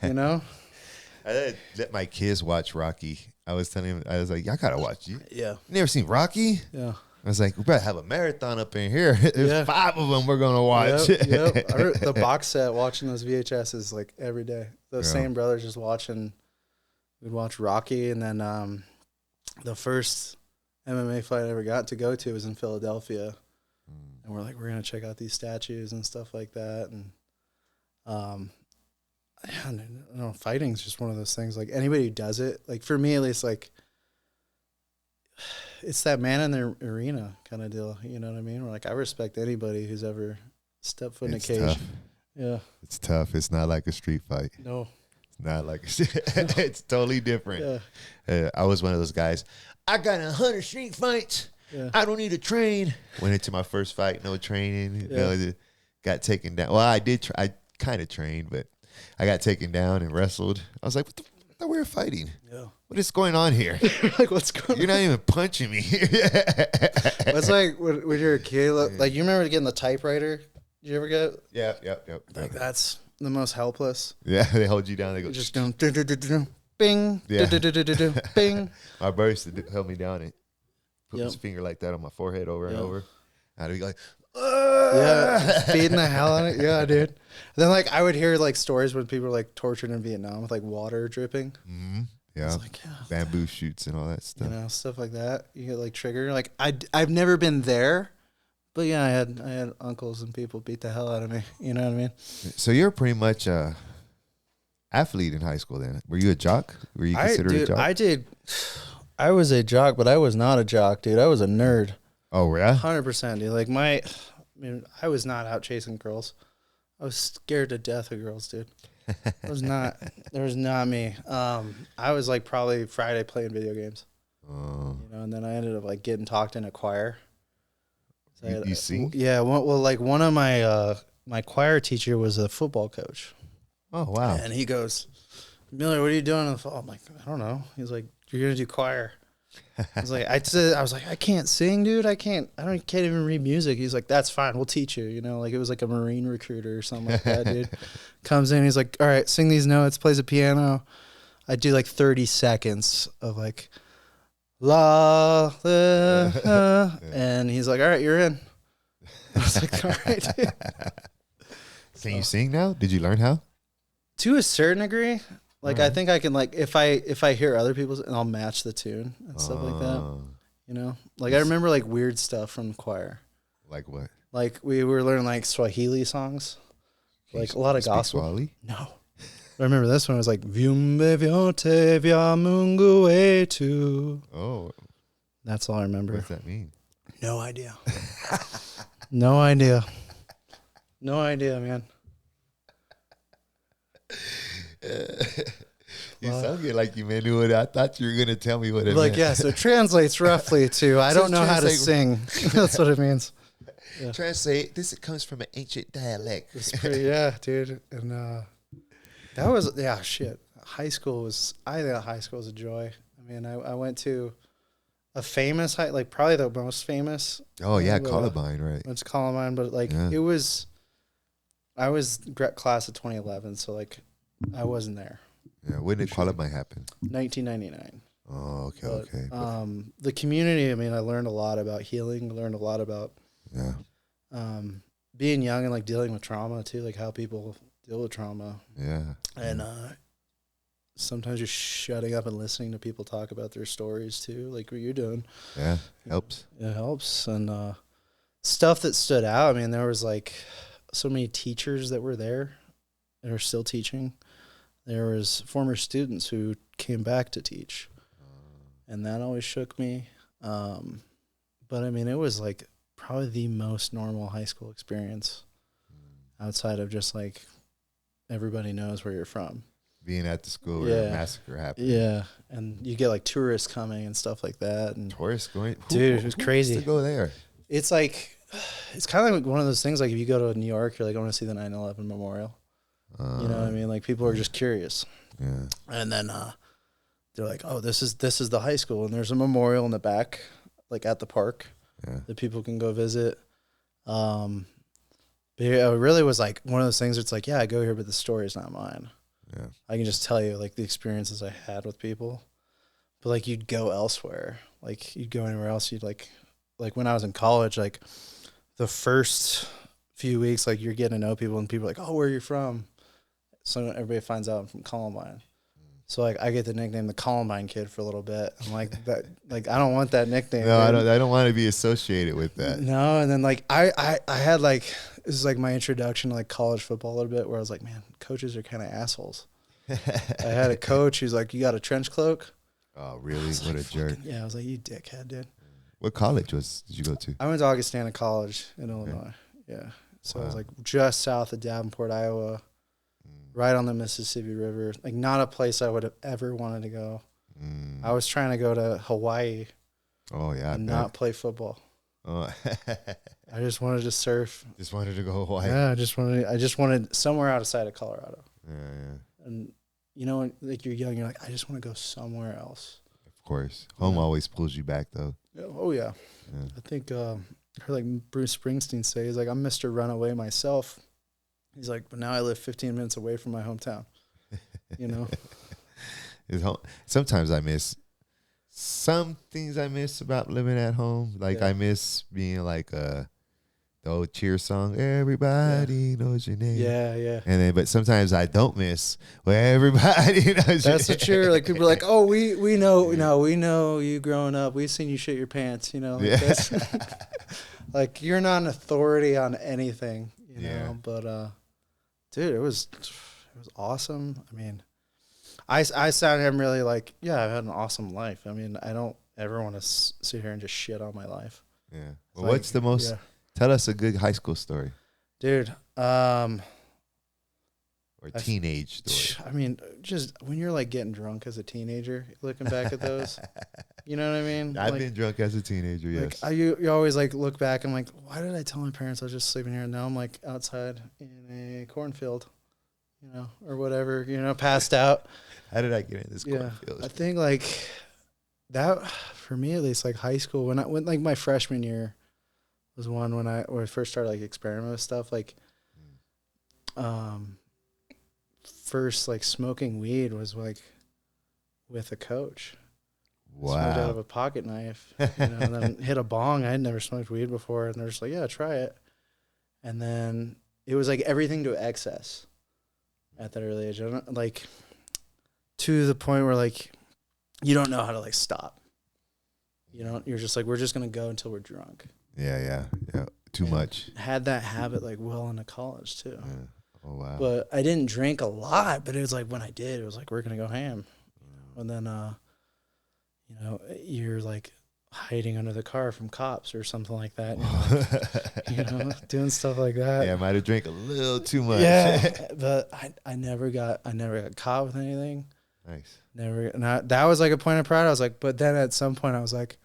[SPEAKER 1] You know?
[SPEAKER 2] I let my kids watch Rocky. I was telling him, I was like, y'all gotta watch it.
[SPEAKER 1] Yeah.
[SPEAKER 2] You never seen Rocky?
[SPEAKER 1] Yeah.
[SPEAKER 2] I was like, we better have a marathon up in here. There's 5 of them we're gonna watch.
[SPEAKER 1] Yep. The box set, watching those VHSs like every day. Those same brothers just watching. We'd watch Rocky, and then the first MMA fight I ever got to go to was in Philadelphia, and we're like, we're gonna check out these statues and stuff like that, and I don't know, fighting's just one of those things. Like anybody who does it, like for me at least, like it's that man in the arena kind of deal. You know what I mean? Where like I respect anybody who's ever stepped foot in a cage.
[SPEAKER 2] Tough.
[SPEAKER 1] Yeah,
[SPEAKER 2] it's tough. It's not like a street fight.
[SPEAKER 1] No.
[SPEAKER 2] Not like it's totally different. Yeah. I was one of those guys. I got 100 street fights. Yeah. I don't need to train. Went into my first fight, no training. Got taken down. Well, I did. I kind of trained, but I got taken down and wrestled. I was like, "What the? I thought we were fighting. Yeah. What is going on here?
[SPEAKER 1] Like, what's going?
[SPEAKER 2] You're not even punching me."
[SPEAKER 1] It's like when you're a kid. Like you remember getting the typewriter? Did you ever get?
[SPEAKER 2] Yep.
[SPEAKER 1] Like that's the most helpless.
[SPEAKER 2] Yeah, they hold you down. They go
[SPEAKER 1] just doing bing, bing.
[SPEAKER 2] My brother used to hold me down and put his finger like that on my forehead over and over. I'd be like,
[SPEAKER 1] beating the hell out of it. Yeah, dude. And then like I would hear like stories when people were like tortured in Vietnam with like water dripping.
[SPEAKER 2] Mm-hmm. Yeah, like, bamboo shoots and all that stuff.
[SPEAKER 1] You know, stuff like that. You get like triggered. Like I've never been there. But yeah, I had uncles and people beat the hell out of me. You know what I mean?
[SPEAKER 2] So you're pretty much a athlete in high school then. Were you a jock? Were you considered a jock?
[SPEAKER 1] I was a jock, but I was not a jock, dude. I was a nerd.
[SPEAKER 2] Oh, yeah?
[SPEAKER 1] 100%, dude. Like I was not out chasing girls. I was scared to death of girls, dude. It was not me. I was like probably Friday playing video games. You know, and then I ended up like getting talked in a choir.
[SPEAKER 2] So you sing?
[SPEAKER 1] Yeah. Well, like one of my choir teacher was a football coach.
[SPEAKER 2] Oh, wow.
[SPEAKER 1] And he goes, Miller, what are you doing in the fall? I'm like, I don't know. He's like, you're going to do choir. I was like, I can't sing, dude. I can't even read music. He's like, that's fine. We'll teach you. You know, like it was like a Marine recruiter or something like that, dude. Comes in. He's like, all right, sing these notes, plays a piano. I do like 30 seconds of like, la, and he's like, all right, you're in. I was like, all right, dude.
[SPEAKER 2] Can you sing now? Did you learn how?
[SPEAKER 1] To a certain degree. Like, I think I can, like, if I hear other people's, and I'll match the tune and stuff like that. You know? Like, I remember, like, weird stuff from the choir.
[SPEAKER 2] Like what?
[SPEAKER 1] Like, we were learning, like, Swahili songs. Like, a lot of gospel.
[SPEAKER 2] Swahili?
[SPEAKER 1] No. I remember this one. It was like, Viumbe vyote vya Mungu wetu.
[SPEAKER 2] Oh.
[SPEAKER 1] That's all I remember.
[SPEAKER 2] What does that mean?
[SPEAKER 1] No idea. No idea. No idea, man.
[SPEAKER 2] You sounded like you knew it. I thought you were going to tell me what it meant.
[SPEAKER 1] Like, yeah, so it translates roughly to, I don't know how to sing. That's what it means.
[SPEAKER 2] Yeah. Translate, this comes from an ancient dialect.
[SPEAKER 1] It's pretty, yeah, dude. And that was, shit. High school was, I think high school was a joy. I mean, I went to a famous like probably the most famous.
[SPEAKER 2] Oh yeah, Columbine, right?
[SPEAKER 1] It's Columbine, but like it was. I was class of 2011, so like I wasn't there.
[SPEAKER 2] Yeah, when did Columbine happen?
[SPEAKER 1] 1999.
[SPEAKER 2] Oh, okay.
[SPEAKER 1] The community. I mean, I learned a lot about healing. Learned a lot about being young and like dealing with trauma too, like how people deal with trauma.
[SPEAKER 2] Yeah,
[SPEAKER 1] and sometimes just shutting up and listening to people talk about their stories too, like what you're doing.
[SPEAKER 2] Yeah, helps.
[SPEAKER 1] It helps. And stuff that stood out. I mean, there was like so many teachers that were there and are still teaching. There was former students who came back to teach, and that always shook me. But I mean, it was like probably the most normal high school experience outside of just like everybody knows where you're from.
[SPEAKER 2] Being at the school where a massacre happened.
[SPEAKER 1] Yeah, and you get like tourists coming and stuff like that. And
[SPEAKER 2] tourists going?
[SPEAKER 1] Dude, it was crazy.
[SPEAKER 2] To go there?
[SPEAKER 1] It's like, it's kind of like one of those things, like if you go to New York, you're like, I want to see the 9/11 memorial. You know what I mean? Like people are just curious.
[SPEAKER 2] Yeah.
[SPEAKER 1] And then they're like, oh, this is the high school, and there's a memorial in the back, like at the park, that people can go visit. But it really was like one of those things where it's like, yeah, I go here, but the story's not mine.
[SPEAKER 2] Yeah.
[SPEAKER 1] I can just tell you like the experiences I had with people. But like you'd go elsewhere. Like you'd go anywhere else. You'd like when I was in college, like the first few weeks, like you're getting to know people and people are like, oh, where are you from? So everybody finds out I'm from Columbine. So like I get the nickname the Columbine Kid for a little bit. I'm like that, like I don't want that nickname.
[SPEAKER 2] No, I don't want to be associated with that.
[SPEAKER 1] No, and then like I had like, this is like my introduction to like college football a little bit, where I was like, man, coaches are kind of assholes. I had a coach who's like, you got a trench cloak?
[SPEAKER 2] Oh, really? What a jerk.
[SPEAKER 1] Yeah, I was like, you dickhead, dude.
[SPEAKER 2] What college did you go to?
[SPEAKER 1] I went to Augustana College in Illinois. Yeah. So I was like just south of Davenport, Iowa, right on the Mississippi River. Like not a place I would have ever wanted to go. I was trying to go to Hawaii.
[SPEAKER 2] Oh, yeah.
[SPEAKER 1] And not play football.
[SPEAKER 2] Oh.
[SPEAKER 1] I just wanted to surf.
[SPEAKER 2] Just wanted to go to Hawaii.
[SPEAKER 1] Yeah, I just wanted somewhere outside of Colorado.
[SPEAKER 2] Yeah.
[SPEAKER 1] And you know, like you're young, you're like, I just want to go somewhere else.
[SPEAKER 2] Of course. Home always pulls you back, though.
[SPEAKER 1] Oh, yeah. I think I heard like Bruce Springsteen say, he's like, I'm Mr. Runaway myself. He's like, but now I live 15 minutes away from my hometown. You know?
[SPEAKER 2] Sometimes I miss some things I miss about living at home. Like I miss being like the old cheer song, everybody knows your name.
[SPEAKER 1] Yeah.
[SPEAKER 2] And then, but sometimes I don't miss where everybody knows.
[SPEAKER 1] That's for sure. Like people are like, oh, we know you growing up. We've seen you shit your pants. You know, like this. Like you're not an authority on anything. You know, but dude, it was awesome. I mean, I sound him really like, yeah, I've had an awesome life. I mean, I don't ever want to sit here and just shit on my life.
[SPEAKER 2] Yeah. Well, like, what's the most? Yeah. Tell us a good high school story,
[SPEAKER 1] dude.
[SPEAKER 2] Or teenage story.
[SPEAKER 1] I mean, just when you're like getting drunk as a teenager, looking back at those, you know what I mean?
[SPEAKER 2] I've been drunk as a teenager. Yes.
[SPEAKER 1] Like, you always like look back and like, why did I tell my parents I was just sleeping here? And now I'm like outside in a cornfield, you know, or whatever, you know, passed out.
[SPEAKER 2] How did I get in this cornfield?
[SPEAKER 1] I think like that for me at least, like high school when I went like my freshman year was one when I first started like experimenting with stuff like, first like smoking weed was like with a coach.
[SPEAKER 2] Wow.
[SPEAKER 1] Smoked out of a pocket knife, you know, and then hit a bong. I had never smoked weed before, and they're just like, yeah, try it. And then it was like everything to excess at that early age. Like to the point where like you don't know how to like stop. You know, you're just like, we're just gonna go until we're drunk.
[SPEAKER 2] Yeah. Too much.
[SPEAKER 1] Had that habit like well into college too.
[SPEAKER 2] Yeah. Oh wow.
[SPEAKER 1] But I didn't drink a lot. But it was like when I did, it was like we're gonna go ham. And then you know, you're like hiding under the car from cops or something like that. You know, doing stuff like that.
[SPEAKER 2] Yeah, I might have drank a little too much.
[SPEAKER 1] Yeah, but I never got caught with anything.
[SPEAKER 2] Nice.
[SPEAKER 1] Never. And that was like a point of pride. I was like, but then at some point I was like,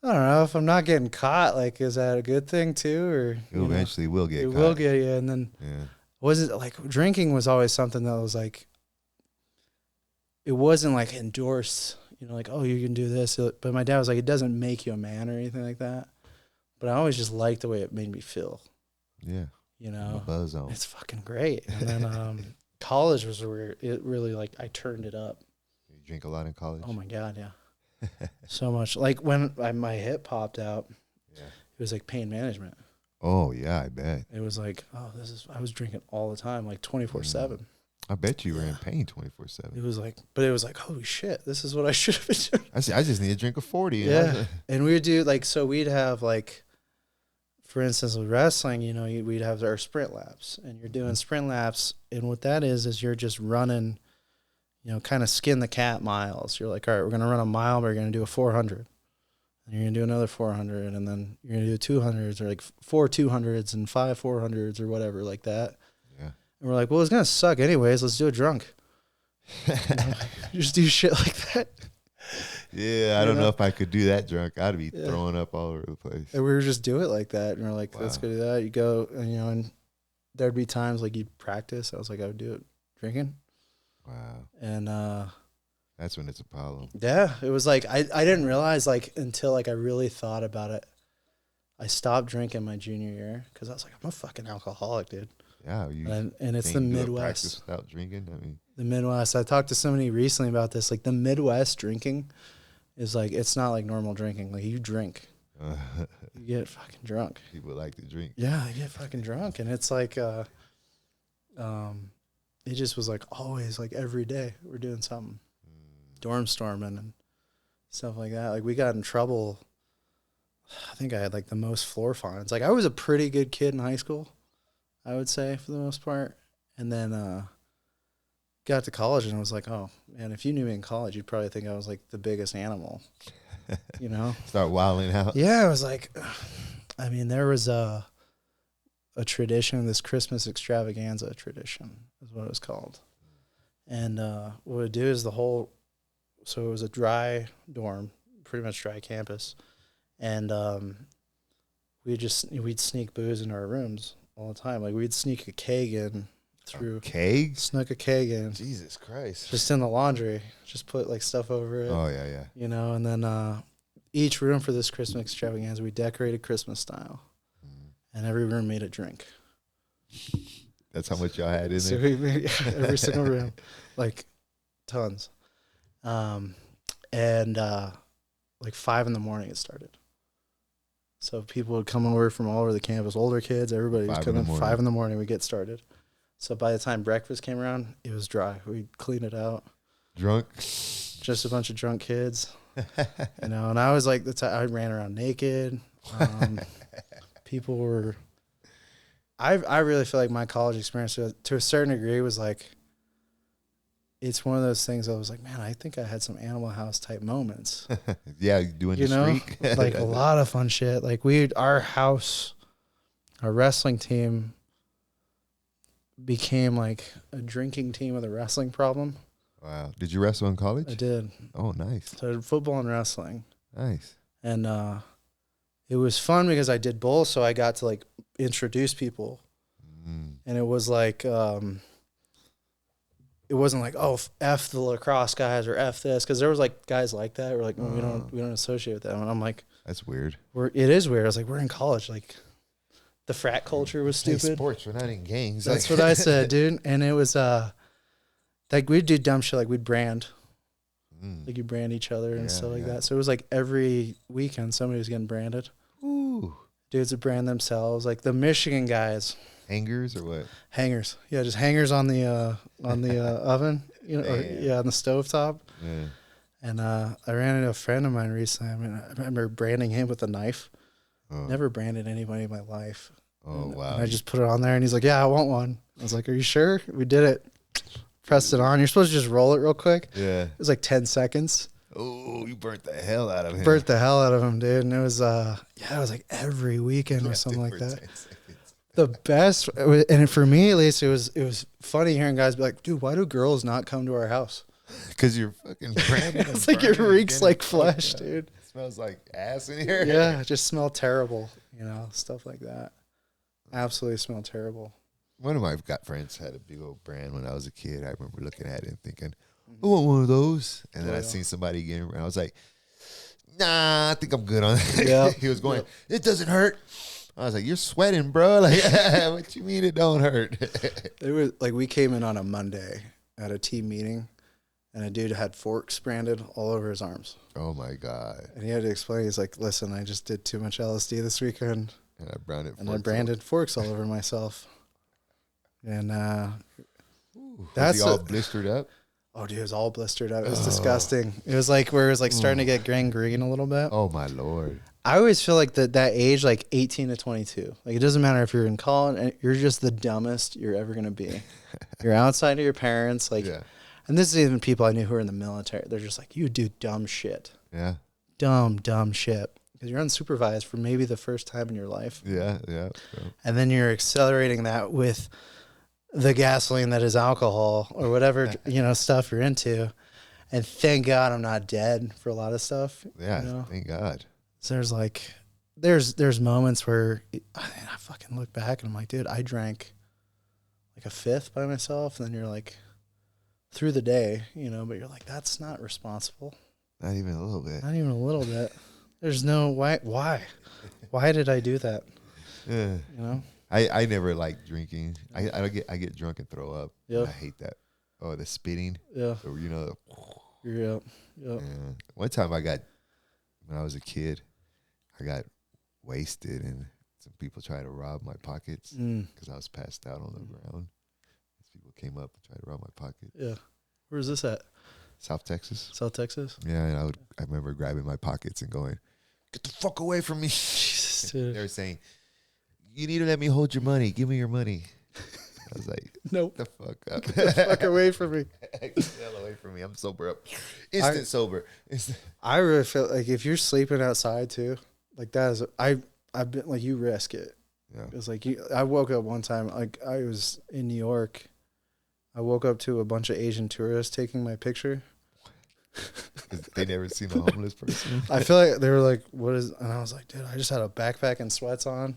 [SPEAKER 1] I don't know if I'm not getting caught. Like, is that a good thing too, or
[SPEAKER 2] you eventually will get?
[SPEAKER 1] It will get you, and then wasn't like drinking was always something that was like, it wasn't like endorsed. like, oh, you can do this. But my dad was like, it doesn't make you a man or anything like that. But I always just liked the way it made me feel.
[SPEAKER 2] Yeah. Buzz on.
[SPEAKER 1] It's fucking great. And then college was where it really, like, I turned it up.
[SPEAKER 2] You drink a lot in college?
[SPEAKER 1] Oh my God, yeah. So much. Like when my hip popped out, it was like pain management.
[SPEAKER 2] Oh yeah, I bet.
[SPEAKER 1] It was like, I was drinking all the time, like 24/7.
[SPEAKER 2] I bet you were in pain 24/7.
[SPEAKER 1] It was like, holy shit, this is what I should have been doing.
[SPEAKER 2] I just need to drink a 40.
[SPEAKER 1] Yeah. And we would do so we'd have like, for instance, with wrestling, we'd have our sprint laps, and you're doing sprint laps. And what that is you're just running, kind of skin the cat miles. You're like, all right, we're going to run a mile, but we're going to do a 400. And you're going to do another 400, and then you're going to do 200s, or like 4 200s and 5 400s or whatever like that.
[SPEAKER 2] Yeah.
[SPEAKER 1] And we're like, well, it's going to suck anyways. Let's do it drunk. Just do shit like that.
[SPEAKER 2] Yeah, I don't know if I could do that drunk. I'd be throwing up all over the place.
[SPEAKER 1] And we would just do it like that. And we're like, let's go do that. You go, and, and there'd be times like you'd practice. I was like, I would do it drinking.
[SPEAKER 2] Wow.
[SPEAKER 1] And
[SPEAKER 2] that's when it's a problem.
[SPEAKER 1] Yeah, it was like I didn't realize until I really thought about it. I stopped drinking my junior year because I was like, I'm a fucking alcoholic, dude.
[SPEAKER 2] Yeah,
[SPEAKER 1] and it's the Midwest.
[SPEAKER 2] Without drinking,
[SPEAKER 1] the Midwest. I talked to somebody recently about this. Like the Midwest drinking is like it's not like normal drinking. Like you drink, you get fucking drunk.
[SPEAKER 2] People like to drink.
[SPEAKER 1] Yeah, they get fucking drunk, and it's like, it just was like always like every day we're doing something, dorm storming and stuff like that. Like we got in trouble. I think I had like the most floor fines. Like I was a pretty good kid in high school, I would say for the most part. And then got to college and I was like, oh man, if you knew me in college, you'd probably think I was like the biggest animal,
[SPEAKER 2] Start wilding out.
[SPEAKER 1] Yeah, I was like, I mean, there was a tradition, this Christmas extravaganza tradition is what it was called. And what it would do is so it was a dry dorm, pretty much dry campus. And we'd sneak booze into our rooms all the time. Like we'd sneak a keg in through snuck a keg in.
[SPEAKER 2] Jesus Christ.
[SPEAKER 1] Just in the laundry. Just put like stuff over it.
[SPEAKER 2] Oh yeah.
[SPEAKER 1] And then each room for this Christmas extravaganza we decorated Christmas style. And every room made a drink.
[SPEAKER 2] That's how much y'all had in
[SPEAKER 1] so
[SPEAKER 2] there?
[SPEAKER 1] We made every single room. Like tons. And like 5 a.m. it started. So people would come over from all over the campus, older kids, everybody was coming. 5 a.m. we get started. So by the time breakfast came around, it was dry. We'd clean it out.
[SPEAKER 2] Drunk?
[SPEAKER 1] Just a bunch of drunk kids. And I was like, I ran around naked. People were, I really feel like my college experience to a certain degree was like, it's one of those things I was like, man, I think I had some Animal House type moments.
[SPEAKER 2] Yeah, doing the streak.
[SPEAKER 1] Like a lot of fun shit. Like our wrestling team became like a drinking team with a wrestling problem.
[SPEAKER 2] Wow. Did you wrestle in college?
[SPEAKER 1] I did.
[SPEAKER 2] Oh, nice.
[SPEAKER 1] So I did football and wrestling.
[SPEAKER 2] Nice.
[SPEAKER 1] And it was fun because I did both, so I got to like introduce people. And it was like it wasn't like, oh, F the lacrosse guys or F this, because there was like guys like that. We're like, we don't associate with them. And I'm like,
[SPEAKER 2] that's weird.
[SPEAKER 1] It is weird. I was like, we're in college. Like the frat culture was stupid.
[SPEAKER 2] Hey, sports, we're not in gangs.
[SPEAKER 1] That's what I said, dude. And it was like we'd do dumb shit, like we'd brand. Like you brand each other and stuff like that. So it was like every weekend somebody was getting branded.
[SPEAKER 2] Ooh.
[SPEAKER 1] Dudes would brand themselves. Like the Michigan guys.
[SPEAKER 2] Hangers or what?
[SPEAKER 1] Hangers. Yeah, just hangers on the oven, on the stovetop.
[SPEAKER 2] Yeah.
[SPEAKER 1] And I ran into a friend of mine recently. I mean, I remember branding him with a knife.
[SPEAKER 2] Oh.
[SPEAKER 1] Never branded anybody in my life.
[SPEAKER 2] Oh, wow.
[SPEAKER 1] And I just put it on there, and he's like, yeah, I want one. I was like, are you sure? We did it. Pressed it on. You're supposed to just roll it real quick.
[SPEAKER 2] Yeah.
[SPEAKER 1] It was like 10 seconds.
[SPEAKER 2] Oh, you burnt the hell out of him.
[SPEAKER 1] Burnt the hell out of him, dude. And it was, it was like every weekend or something like that. The best, and for me at least, it was funny hearing guys be like, dude, why do girls not come to our house?
[SPEAKER 2] Because you're fucking branding.
[SPEAKER 1] It's like it reeks like flesh, dude.
[SPEAKER 2] It smells like ass in here.
[SPEAKER 1] Yeah, it just smelled terrible, stuff like that. Absolutely smelled terrible.
[SPEAKER 2] One of my friends had a big old brand when I was a kid. I remember looking at it and thinking, I want one of those. And then
[SPEAKER 1] Oh,
[SPEAKER 2] I
[SPEAKER 1] yeah.
[SPEAKER 2] seen somebody getting around. I was like, nah, I think I'm good on that.
[SPEAKER 1] Yeah.
[SPEAKER 2] He was going, it doesn't hurt. I was like, you're sweating, bro. Like, what you mean it don't hurt?
[SPEAKER 1] It was like we came in on a Monday at a team meeting, and a dude had forks branded all over his arms.
[SPEAKER 2] Oh my God.
[SPEAKER 1] And he had to explain. He's like, "Listen, I just did too much LSD this weekend,
[SPEAKER 2] And I
[SPEAKER 1] I branded forks all over myself." And
[SPEAKER 2] was he all blistered up?
[SPEAKER 1] oh, dude, it was all blistered up. It was disgusting. It was like where it was like starting to get gangrene a little bit.
[SPEAKER 2] Oh my Lord.
[SPEAKER 1] I always feel like that age, like 18 to 22, like it doesn't matter if you're in college, you're just the dumbest you're ever gonna be. You're outside of your parents, like, and this is even people I knew who are in the military. They're just like, you do dumb shit.
[SPEAKER 2] Yeah.
[SPEAKER 1] Dumb shit. Because you're unsupervised for maybe the first time in your life.
[SPEAKER 2] Yeah.
[SPEAKER 1] And then you're accelerating that with the gasoline that is alcohol or whatever, stuff you're into. And thank God I'm not dead for a lot of stuff.
[SPEAKER 2] Yeah. Thank God.
[SPEAKER 1] So there's like, there's moments where I fucking look back and I'm like, dude, I drank like a fifth by myself. And then you're like, through the day, but you're like, that's not responsible.
[SPEAKER 2] Not even a little bit.
[SPEAKER 1] Not even a little bit. There's no, why did I do that?
[SPEAKER 2] Yeah. I never liked drinking. I get drunk and throw up.
[SPEAKER 1] Yeah.
[SPEAKER 2] I hate that. Oh, the spitting.
[SPEAKER 1] Yeah.
[SPEAKER 2] Or,
[SPEAKER 1] Yeah.
[SPEAKER 2] One time when I was a kid, I got wasted and some people tried to rob my pockets because I was passed out on the ground. These people came up and tried to rob my pocket.
[SPEAKER 1] Yeah. Where is this at?
[SPEAKER 2] South Texas.
[SPEAKER 1] South Texas?
[SPEAKER 2] Yeah, and I remember grabbing my pockets and going, "Get the fuck away from me."
[SPEAKER 1] Jesus, dude.
[SPEAKER 2] They were saying, "You need to let me hold your money. Give me your money." I was like,
[SPEAKER 1] nope.
[SPEAKER 2] Get the fuck up.
[SPEAKER 1] Get the fuck away from me.
[SPEAKER 2] Get the hell away from me. I'm sober up. Instant sober.
[SPEAKER 1] I really feel like if you're sleeping outside too, like that is, I've been like, you risk it.
[SPEAKER 2] Yeah.
[SPEAKER 1] It's like I woke up one time, like I was in New York. I woke up to a bunch of Asian tourists taking my picture.
[SPEAKER 2] They never seen a homeless person.
[SPEAKER 1] I feel like they were like, "What is?" And I was like, "Dude, I just had a backpack and sweats on."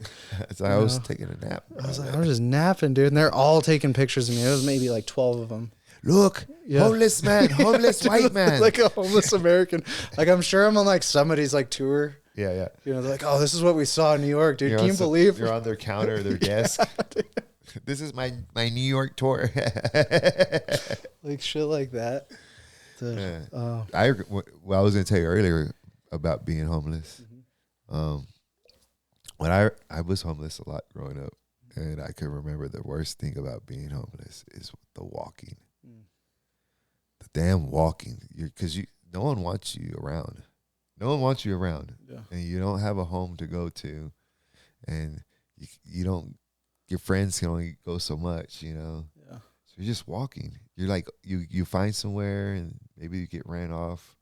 [SPEAKER 2] So I was taking a nap.
[SPEAKER 1] I was just napping, dude. And they're all taking pictures of me. There was maybe like 12 of them.
[SPEAKER 2] Look, homeless man, homeless white man,
[SPEAKER 1] like a homeless American. Like I'm sure I'm on like somebody's like tour.
[SPEAKER 2] Yeah.
[SPEAKER 1] They're like, "Oh, this is what we saw in New York, dude. Can you believe?"
[SPEAKER 2] You're on their counter, their desk. This is my New York tour.
[SPEAKER 1] Like shit like that.
[SPEAKER 2] I was gonna tell you earlier about being homeless. When I was homeless a lot growing up, and I can remember the worst thing about being homeless is the walking. The damn walking, because no one wants you around. No one wants you around, and you don't have a home to go to, and you don't. Your friends can only go so much, Yeah. So you're just walking. You're like you find somewhere, and maybe you get ran off,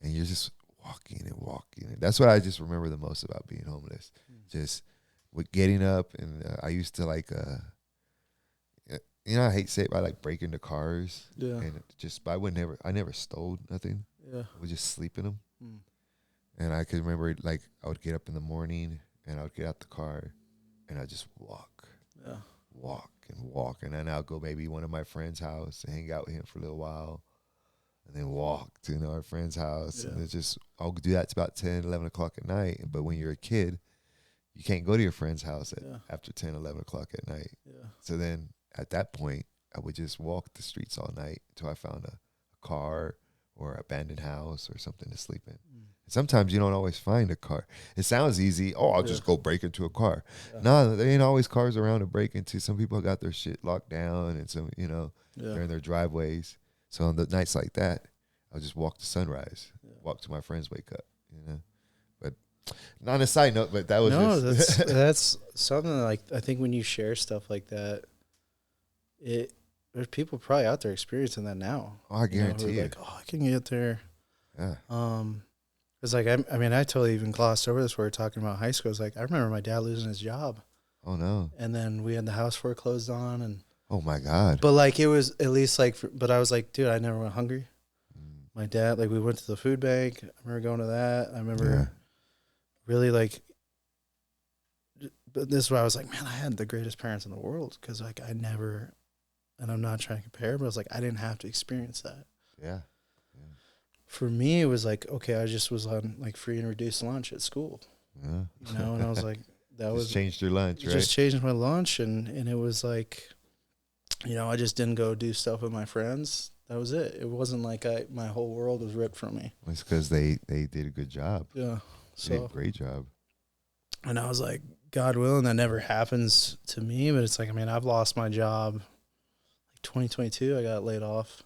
[SPEAKER 2] and you're just walking and walking. And that's what I just remember the most about being homeless. Just with getting up, and I used to like, I hate to say it, but I like break into cars.
[SPEAKER 1] Yeah.
[SPEAKER 2] And I never stole nothing.
[SPEAKER 1] Yeah.
[SPEAKER 2] I would just sleep in them. And I could remember, like, I would get up in the morning, and I would get out the car, and I'd just walk.
[SPEAKER 1] Yeah.
[SPEAKER 2] Walk. And then I'll go maybe one of my friend's house and hang out with him for a little while, and then walk to our friend's house. And I'll do that to about 10, 11 o'clock at night. But when you're a kid, you can't go to your friend's house after 10, 11 o'clock at night.
[SPEAKER 1] Yeah.
[SPEAKER 2] So then at that point, I would just walk the streets all night until I found a car or abandoned house or something to sleep in. Sometimes you don't always find a car. It sounds easy. Oh, I'll just go break into a car. Yeah. No, there ain't always cars around to break into. Some people got their shit locked down, and some, they're in their driveways. So on the nights like that, I'll just walk to sunrise, walk to my friends wake up, But not on a side note, but that was
[SPEAKER 1] that's something like, I think when you share stuff like that, there's people probably out there experiencing that now.
[SPEAKER 2] Oh, I guarantee you.
[SPEAKER 1] Like, oh, I can get there.
[SPEAKER 2] Yeah.
[SPEAKER 1] It's like, I mean, I totally even glossed over this. Where we're talking about high school. It's like, I remember my dad losing his job.
[SPEAKER 2] Oh no.
[SPEAKER 1] And then we had the house foreclosed on, and
[SPEAKER 2] oh my God.
[SPEAKER 1] But like, it was at least like, but I was like, dude, I never went hungry. My dad, like, we went to the food bank. I remember going to that. I remember really like, but this is why I was like, man, I had the greatest parents in the world. Cause like I never, and I'm not trying to compare, but I was like, I didn't have to experience that.
[SPEAKER 2] Yeah.
[SPEAKER 1] For me, it was like, okay, I just was on like free and reduced lunch at school,
[SPEAKER 2] Yeah.
[SPEAKER 1] you know, and I was like, that
[SPEAKER 2] Just
[SPEAKER 1] was
[SPEAKER 2] changed your lunch,
[SPEAKER 1] it
[SPEAKER 2] right?
[SPEAKER 1] just changed my lunch, and it was like, you know, I just didn't go do stuff with my friends. That was it. It wasn't like my whole world was ripped from me.
[SPEAKER 2] It's because they did a good job.
[SPEAKER 1] Yeah.
[SPEAKER 2] They did
[SPEAKER 1] So,
[SPEAKER 2] a great job.
[SPEAKER 1] and I was like, God willing, that never happens to me. But it's like, I mean, I've lost my job. Like 2022, I got laid off.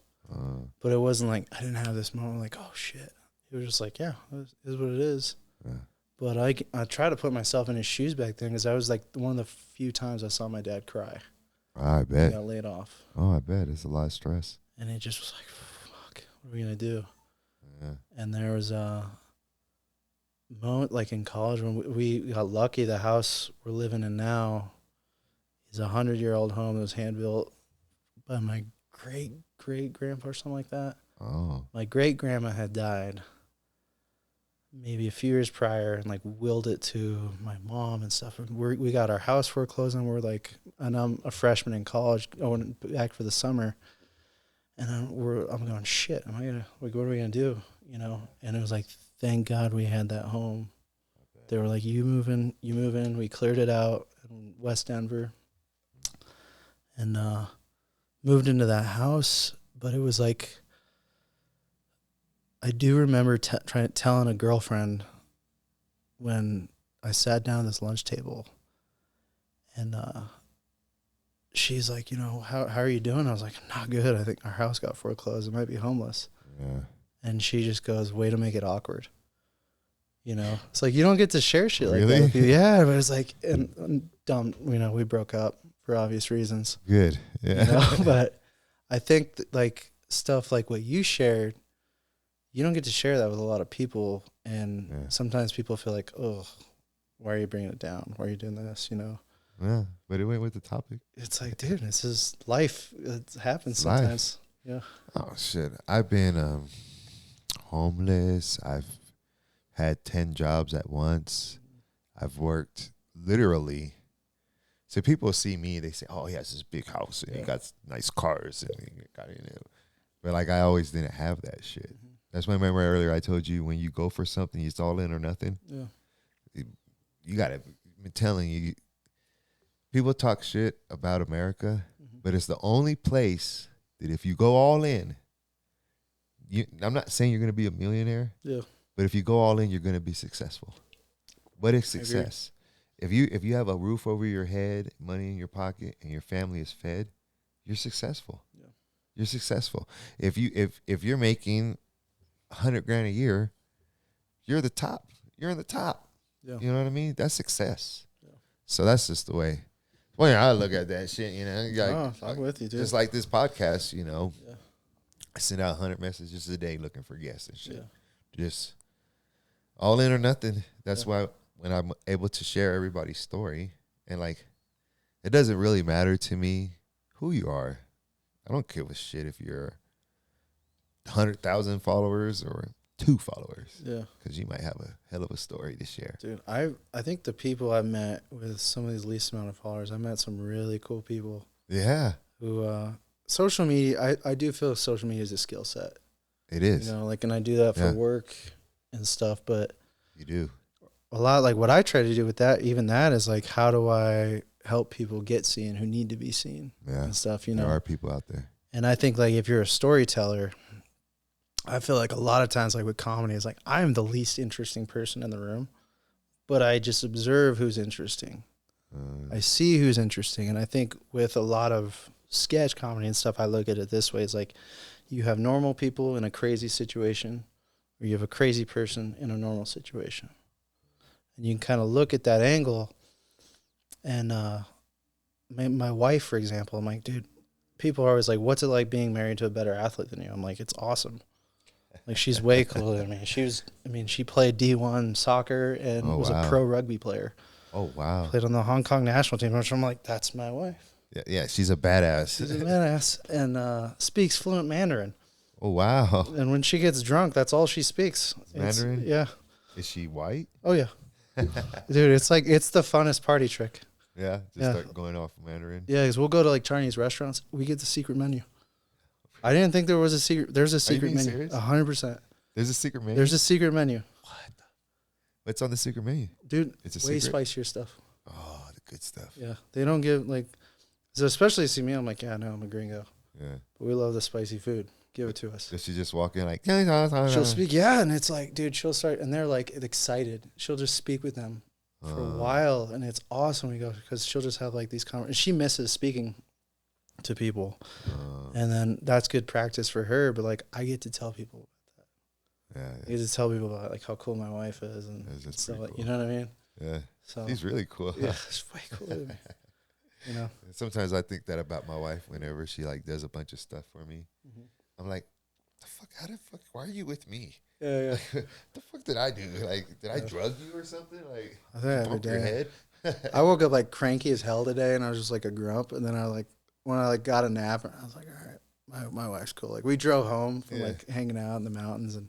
[SPEAKER 1] But it wasn't like I didn't have this moment like, oh shit. It was just like, yeah, it is what it is.
[SPEAKER 2] Yeah.
[SPEAKER 1] But I try to put myself in his shoes back then because I was like one of the few times I saw my dad cry.
[SPEAKER 2] I
[SPEAKER 1] He
[SPEAKER 2] bet.
[SPEAKER 1] got laid off.
[SPEAKER 2] Oh, I bet. It's a lot of stress.
[SPEAKER 1] And it just was like, fuck, what are we going to do?
[SPEAKER 2] Yeah.
[SPEAKER 1] And there was a moment like in college when we got lucky. The house we're living in now is a 100-year-old home that was hand built by my great-great-grandpa or something like that.
[SPEAKER 2] Oh.
[SPEAKER 1] My great-grandma had died maybe a few years prior and like willed it to my mom and stuff. And we got our house foreclosed and we're like, and I'm a freshman in college going back for the summer. And I'm going, shit, what are we going to do? You know? And it was like, thank God we had that home. They were like, you move in. We cleared it out in West Denver and moved into that house. But it was like, I do remember telling a girlfriend when I sat down at this lunch table and she's like, you know, how are you doing? I was like, not good. I think our house got foreclosed. I might be homeless.
[SPEAKER 2] Yeah.
[SPEAKER 1] And she just goes, way to make it awkward. You know, it's like, you don't get to share shit like
[SPEAKER 2] Really?
[SPEAKER 1] that with you. Yeah. But it's like, and dumb, you know, we broke up for obvious reasons.
[SPEAKER 2] Good. Yeah.
[SPEAKER 1] You know? But I think like stuff like what you shared, you don't get to share that with a lot of people. And sometimes people feel like, oh, why are you bringing it down? Why are you doing this? You know?
[SPEAKER 2] Yeah. But it went with the topic.
[SPEAKER 1] It's like, dude, this is life. It happens sometimes.
[SPEAKER 2] Life.
[SPEAKER 1] Yeah.
[SPEAKER 2] Oh, shit. I've been homeless. I've had 10 jobs at once. I've worked literally. So people see me, they say, oh, he has this big house and he got nice cars and he got, you know. But like I always didn't have that shit. Mm-hmm. That's why I remember earlier I told you when you go for something, it's all in or nothing. Yeah. You got to, I'm telling you, people talk shit about America, but it's the only place that if you go all in, I'm not saying you're going to be a millionaire, but if you go all in, you're going to be successful. What is success? If you have a roof over your head, money in your pocket, and your family is fed, you're successful. Yeah. You're successful. If you're making $100,000 a year, you're the top. You're in the top. Yeah. You know what I mean? That's success. Yeah. So that's just the way. Well, I look at that shit, you know.
[SPEAKER 1] I'm with you, dude.
[SPEAKER 2] Just like this podcast, you know. Yeah. I send out 100 messages a day looking for guests and shit. Yeah. Just all in or nothing. That's why when I'm able to share everybody's story, and like, it doesn't really matter to me who you are. I don't give a shit if you're 100,000 followers or 2 followers. Yeah. Because you might have a hell of a story to share.
[SPEAKER 1] Dude, I think the people I've met with some of these least amount of followers, I met some really cool people.
[SPEAKER 2] Yeah.
[SPEAKER 1] Who, social media, I do feel social media is a skill set.
[SPEAKER 2] It is.
[SPEAKER 1] You know, like, and I do that for work and stuff, but.
[SPEAKER 2] You do.
[SPEAKER 1] A lot, like what I try to do with that, even that is like, how do I help people get seen who need to be seen and stuff, you know?
[SPEAKER 2] There are people out there.
[SPEAKER 1] And I think like if you're a storyteller, I feel like a lot of times like with comedy is like, I'm the least interesting person in the room, but I just observe who's interesting. I see who's interesting. And I think with a lot of sketch comedy and stuff, I look at it this way. It's like you have normal people in a crazy situation, or you have a crazy person in a normal situation. And you can kind of look at that angle. And my wife, for example, I'm like, dude, people are always like, what's it like being married to a better athlete than you? I'm like, it's awesome. Like, she's way cooler than me. She played D1 soccer and was a pro rugby player.
[SPEAKER 2] Oh, wow.
[SPEAKER 1] Played on the Hong Kong national team. I'm like, that's my wife.
[SPEAKER 2] Yeah, she's a badass.
[SPEAKER 1] She's a badass and speaks fluent Mandarin.
[SPEAKER 2] Oh, wow.
[SPEAKER 1] And when she gets drunk, that's all she speaks.
[SPEAKER 2] Mandarin?
[SPEAKER 1] Yeah.
[SPEAKER 2] Is she white?
[SPEAKER 1] Oh, yeah. Dude, it's like, it's the funnest party trick.
[SPEAKER 2] Yeah, start going off Mandarin.
[SPEAKER 1] Yeah, because we'll go to like Chinese restaurants. We get the secret menu. I didn't think there was a secret. There's a secret menu.
[SPEAKER 2] Serious?
[SPEAKER 1] 100%.
[SPEAKER 2] There's a secret menu?
[SPEAKER 1] There's a secret menu.
[SPEAKER 2] What's on the secret menu?
[SPEAKER 1] Dude,
[SPEAKER 2] It's a
[SPEAKER 1] way
[SPEAKER 2] secret?
[SPEAKER 1] spicier stuff.
[SPEAKER 2] Oh, the good stuff.
[SPEAKER 1] Yeah. They don't give, like, so especially see me, I'm like, yeah, no, I'm a gringo.
[SPEAKER 2] Yeah.
[SPEAKER 1] But we love the spicy food. Give it to us.
[SPEAKER 2] Does she just walk in like,
[SPEAKER 1] She'll speak, yeah, and it's like, dude, she'll start, and they're like excited. She'll just speak with them for a while, and it's awesome. We go because she'll just have like these conversations. She misses speaking to people, and then that's good practice for her. But like, I get to tell people about that.
[SPEAKER 2] Yeah.
[SPEAKER 1] I get to tell people about like how cool my wife is, and stuff like,
[SPEAKER 2] cool.
[SPEAKER 1] you know what I mean?
[SPEAKER 2] Yeah.
[SPEAKER 1] So
[SPEAKER 2] She's really cool.
[SPEAKER 1] yeah, it's way cooler than me. You know.
[SPEAKER 2] Sometimes I think that about my wife whenever she like does a bunch of stuff for me.
[SPEAKER 1] Mm-hmm.
[SPEAKER 2] I'm like, the fuck? How the fuck? Why are you with me?
[SPEAKER 1] Yeah, yeah.
[SPEAKER 2] The fuck did I do? Like, did I drug you or something? Like,
[SPEAKER 1] I think every
[SPEAKER 2] bump your
[SPEAKER 1] day.
[SPEAKER 2] head?
[SPEAKER 1] I woke up like cranky as hell today, and I was just like a grump. And then when I like got a nap, I was like, all right, my wife's cool. Like we drove home from like hanging out in the mountains, and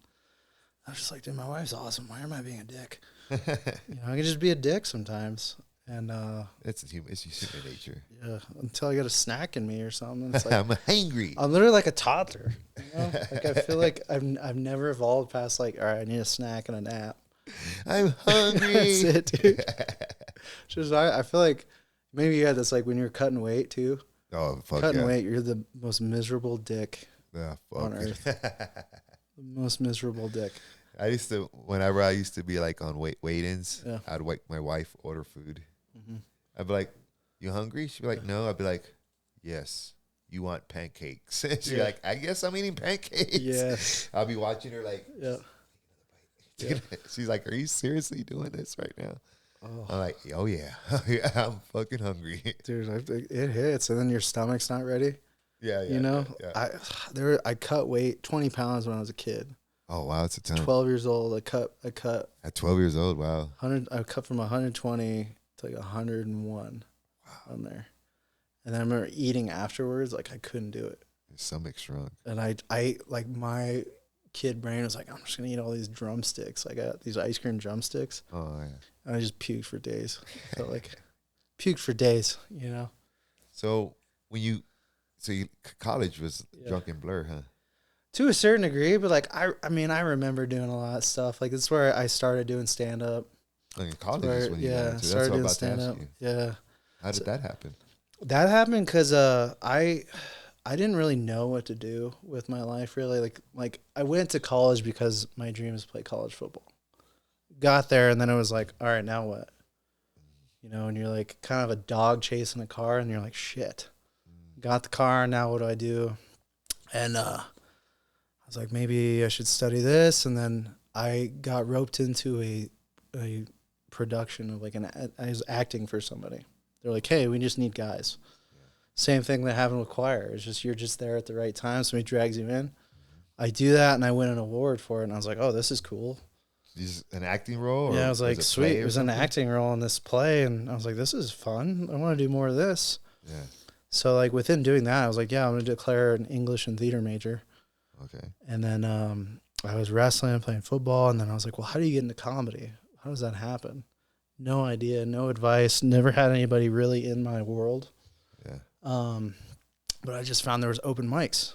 [SPEAKER 1] I was just like, dude, my wife's awesome. Why am I being a dick? You know, I can just be a dick sometimes. And
[SPEAKER 2] It's human nature.
[SPEAKER 1] yeah, until I get a snack in me or something. It's like
[SPEAKER 2] I'm hangry.
[SPEAKER 1] I'm literally like a toddler. You know? Like I feel like I've never evolved past like, all right, I need a snack and a nap.
[SPEAKER 2] I'm hungry.
[SPEAKER 1] That's it, dude. Just I feel like maybe you had this like when you're cutting weight too.
[SPEAKER 2] Oh fuck
[SPEAKER 1] Cutting
[SPEAKER 2] yeah.
[SPEAKER 1] weight, you're the most miserable dick
[SPEAKER 2] Yeah, fuck.
[SPEAKER 1] on earth. The most miserable dick.
[SPEAKER 2] Whenever I used to be like on weigh-ins,
[SPEAKER 1] Yeah.
[SPEAKER 2] I'd wake my wife order food.
[SPEAKER 1] Mm-hmm.
[SPEAKER 2] I'd be like, "You hungry?" She'd be like, "No." I'd be like, "Yes." You want pancakes? She'd be like, "I guess I'm eating pancakes."
[SPEAKER 1] Yes.
[SPEAKER 2] I'll be watching her like.
[SPEAKER 1] Yeah.
[SPEAKER 2] She's like, "Are you seriously doing this right now?"
[SPEAKER 1] Oh.
[SPEAKER 2] I'm like, "Oh yeah, I'm fucking hungry."
[SPEAKER 1] Dude, it hits, and then your stomach's not ready.
[SPEAKER 2] Yeah.
[SPEAKER 1] You know,
[SPEAKER 2] yeah.
[SPEAKER 1] I cut weight 20 pounds when I was a kid.
[SPEAKER 2] Oh wow, it's a ton.
[SPEAKER 1] 12 years old. I cut
[SPEAKER 2] At 12 years old, wow.
[SPEAKER 1] 100. I cut from 120 to like 101 on there, and then I remember eating afterwards. Like I couldn't do it.
[SPEAKER 2] Your stomach shrunk.
[SPEAKER 1] And I like my kid brain was like, I'm just gonna eat all these drumsticks. I got these ice cream drumsticks.
[SPEAKER 2] Oh yeah.
[SPEAKER 1] And I just puked for days. So like, puked for days. You know.
[SPEAKER 2] So college was drunken blur, huh?
[SPEAKER 1] To a certain degree, but like I mean I remember doing a lot of stuff. Like it's where I started doing stand up.
[SPEAKER 2] Oh, in college is when you got into it. That's
[SPEAKER 1] started
[SPEAKER 2] what I'm
[SPEAKER 1] doing
[SPEAKER 2] about to
[SPEAKER 1] stand
[SPEAKER 2] ask
[SPEAKER 1] up.
[SPEAKER 2] you.
[SPEAKER 1] Yeah.
[SPEAKER 2] How did that happen?
[SPEAKER 1] That happened because I didn't really know what to do with my life really. Like I went to college because my dream is to play college football. Got there and then it was like, all right, now what? You know, and you're like kind of a dog chasing a car and you're like, shit. Got the car, now what do I do? And I was like, maybe I should study this. And then I got roped into a production of like I was acting for somebody. They're like, hey, we just need guys. Yeah. Same thing that happened with choir. It's just you're just there at the right time. Somebody drags you in. I do that and I win an award for it. And I was like, oh, this is cool.
[SPEAKER 2] Is an acting role?
[SPEAKER 1] Yeah, I was like, sweet. It was
[SPEAKER 2] something?
[SPEAKER 1] an acting role in this play. And I was like, this is fun. I want to do more of this.
[SPEAKER 2] Yeah.
[SPEAKER 1] So like within doing that, I was like, yeah, I'm going to declare an English and theater major.
[SPEAKER 2] Okay.
[SPEAKER 1] And then I was wrestling and playing football. And then I was like, well, how do you get into comedy? How does that happen? No idea, no advice. Never had anybody really in my world.
[SPEAKER 2] Yeah.
[SPEAKER 1] But I just found there was open mics.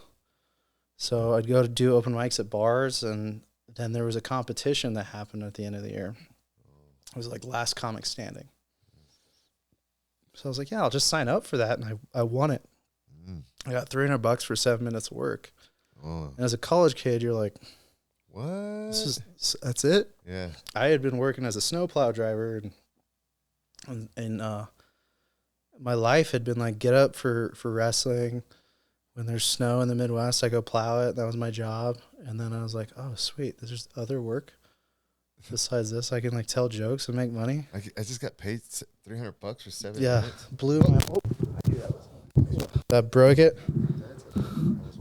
[SPEAKER 1] So I'd go to do open mics at bars. And then there was a competition that happened at the end of the year. It was like last comic standing. So I was like, yeah, I'll just sign up for that. And I won it. I got $300 for 7 minutes of work. Oh. And as a college kid, you're like,
[SPEAKER 2] what?
[SPEAKER 1] That's it?
[SPEAKER 2] Yeah.
[SPEAKER 1] I had been working as a snowplow driver and my life had been like get up for wrestling. When there's snow in the Midwest, I go plow it. That was my job. And then I was like, oh, sweet. There's just other work. Besides this, I can like tell jokes and make money.
[SPEAKER 2] I just got paid $300 for 7
[SPEAKER 1] minutes.
[SPEAKER 2] Yeah,
[SPEAKER 1] blew my. That broke it.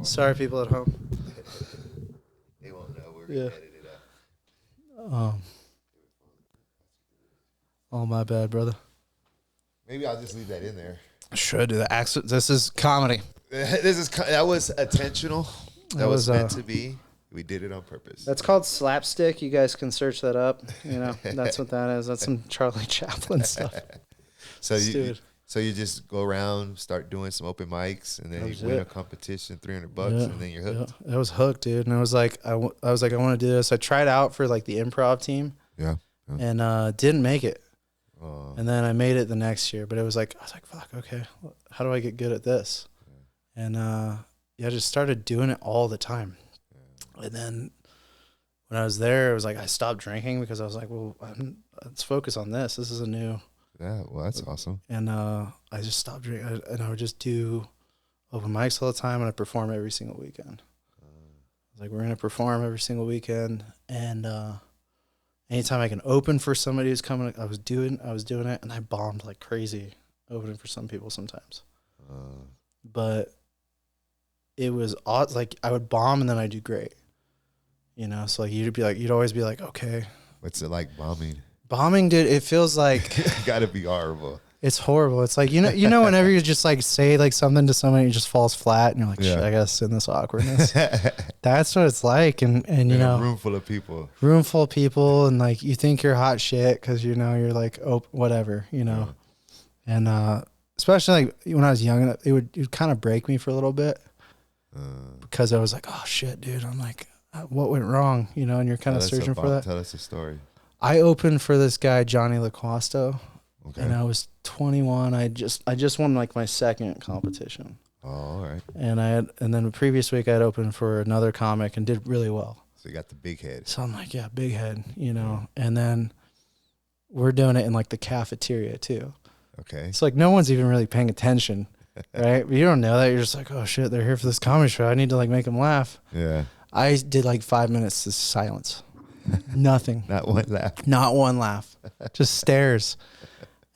[SPEAKER 1] Sorry, people at home.
[SPEAKER 2] They won't know. We're gonna edit it out.
[SPEAKER 1] Oh, my bad, brother.
[SPEAKER 2] Maybe I'll just leave that in there.
[SPEAKER 1] Should do that. This is comedy.
[SPEAKER 2] That was intentional. That was meant to be. We did it on purpose.
[SPEAKER 1] That's called slapstick. You guys can search that up. You know, that's what that is. That's some Charlie Chaplin stuff.
[SPEAKER 2] So So you just go around, start doing some open mics, and then you win a competition, $300, and then you're hooked.
[SPEAKER 1] Yeah. I was hooked, dude. And I was like, I want to do this. I tried out for like the improv team.
[SPEAKER 2] Yeah.
[SPEAKER 1] And didn't make it. And then I made it the next year. But I was like, fuck, okay, how do I get good at this? Yeah. And I just started doing it all the time. Yeah. And then when I was there, it was like I stopped drinking because I was like, well, let's focus on this. This is a new.
[SPEAKER 2] Yeah, well, that's awesome.
[SPEAKER 1] And I just stopped drinking, and I would just do open mics all the time, and I perform every single weekend. I was like, we're gonna perform every single weekend, and anytime I can open for somebody who's coming, I was doing it, and I bombed like crazy opening for some people sometimes. But it was odd. Like I would bomb, and then I do great. You know, so like you'd always be like, okay.
[SPEAKER 2] What's it like bombing?
[SPEAKER 1] Bombing, dude, it feels like
[SPEAKER 2] gotta be horrible.
[SPEAKER 1] It's horrible. It's like you know whenever you just like say like something to somebody, it just falls flat, and you're like, shit, I gotta sit in this awkwardness. That's what it's like, and you know,
[SPEAKER 2] room full of people,
[SPEAKER 1] and like you think you're hot shit because you know you're like whatever, you know, and especially like when I was young, it would kind of break me for a little bit because I was like, oh shit, dude, I'm like, what went wrong, you know, and you're kind of searching for that.
[SPEAKER 2] Tell us a story. I
[SPEAKER 1] opened for this guy, Johnny LaQuasto, and I was 21. I just won like my second competition.
[SPEAKER 2] Oh, all right.
[SPEAKER 1] And then the previous week I had opened for another comic and did really well.
[SPEAKER 2] So you got the big head.
[SPEAKER 1] So I'm like, yeah, big head, you know. And then we're doing it in like the cafeteria too.
[SPEAKER 2] Okay.
[SPEAKER 1] It's like no one's even really paying attention, right? But you don't know that. You're just like, oh shit, they're here for this comedy show. I need to like make them laugh.
[SPEAKER 2] Yeah.
[SPEAKER 1] I did like 5 minutes of silence. Nothing.
[SPEAKER 2] Not one laugh.
[SPEAKER 1] Not one laugh. Just stares.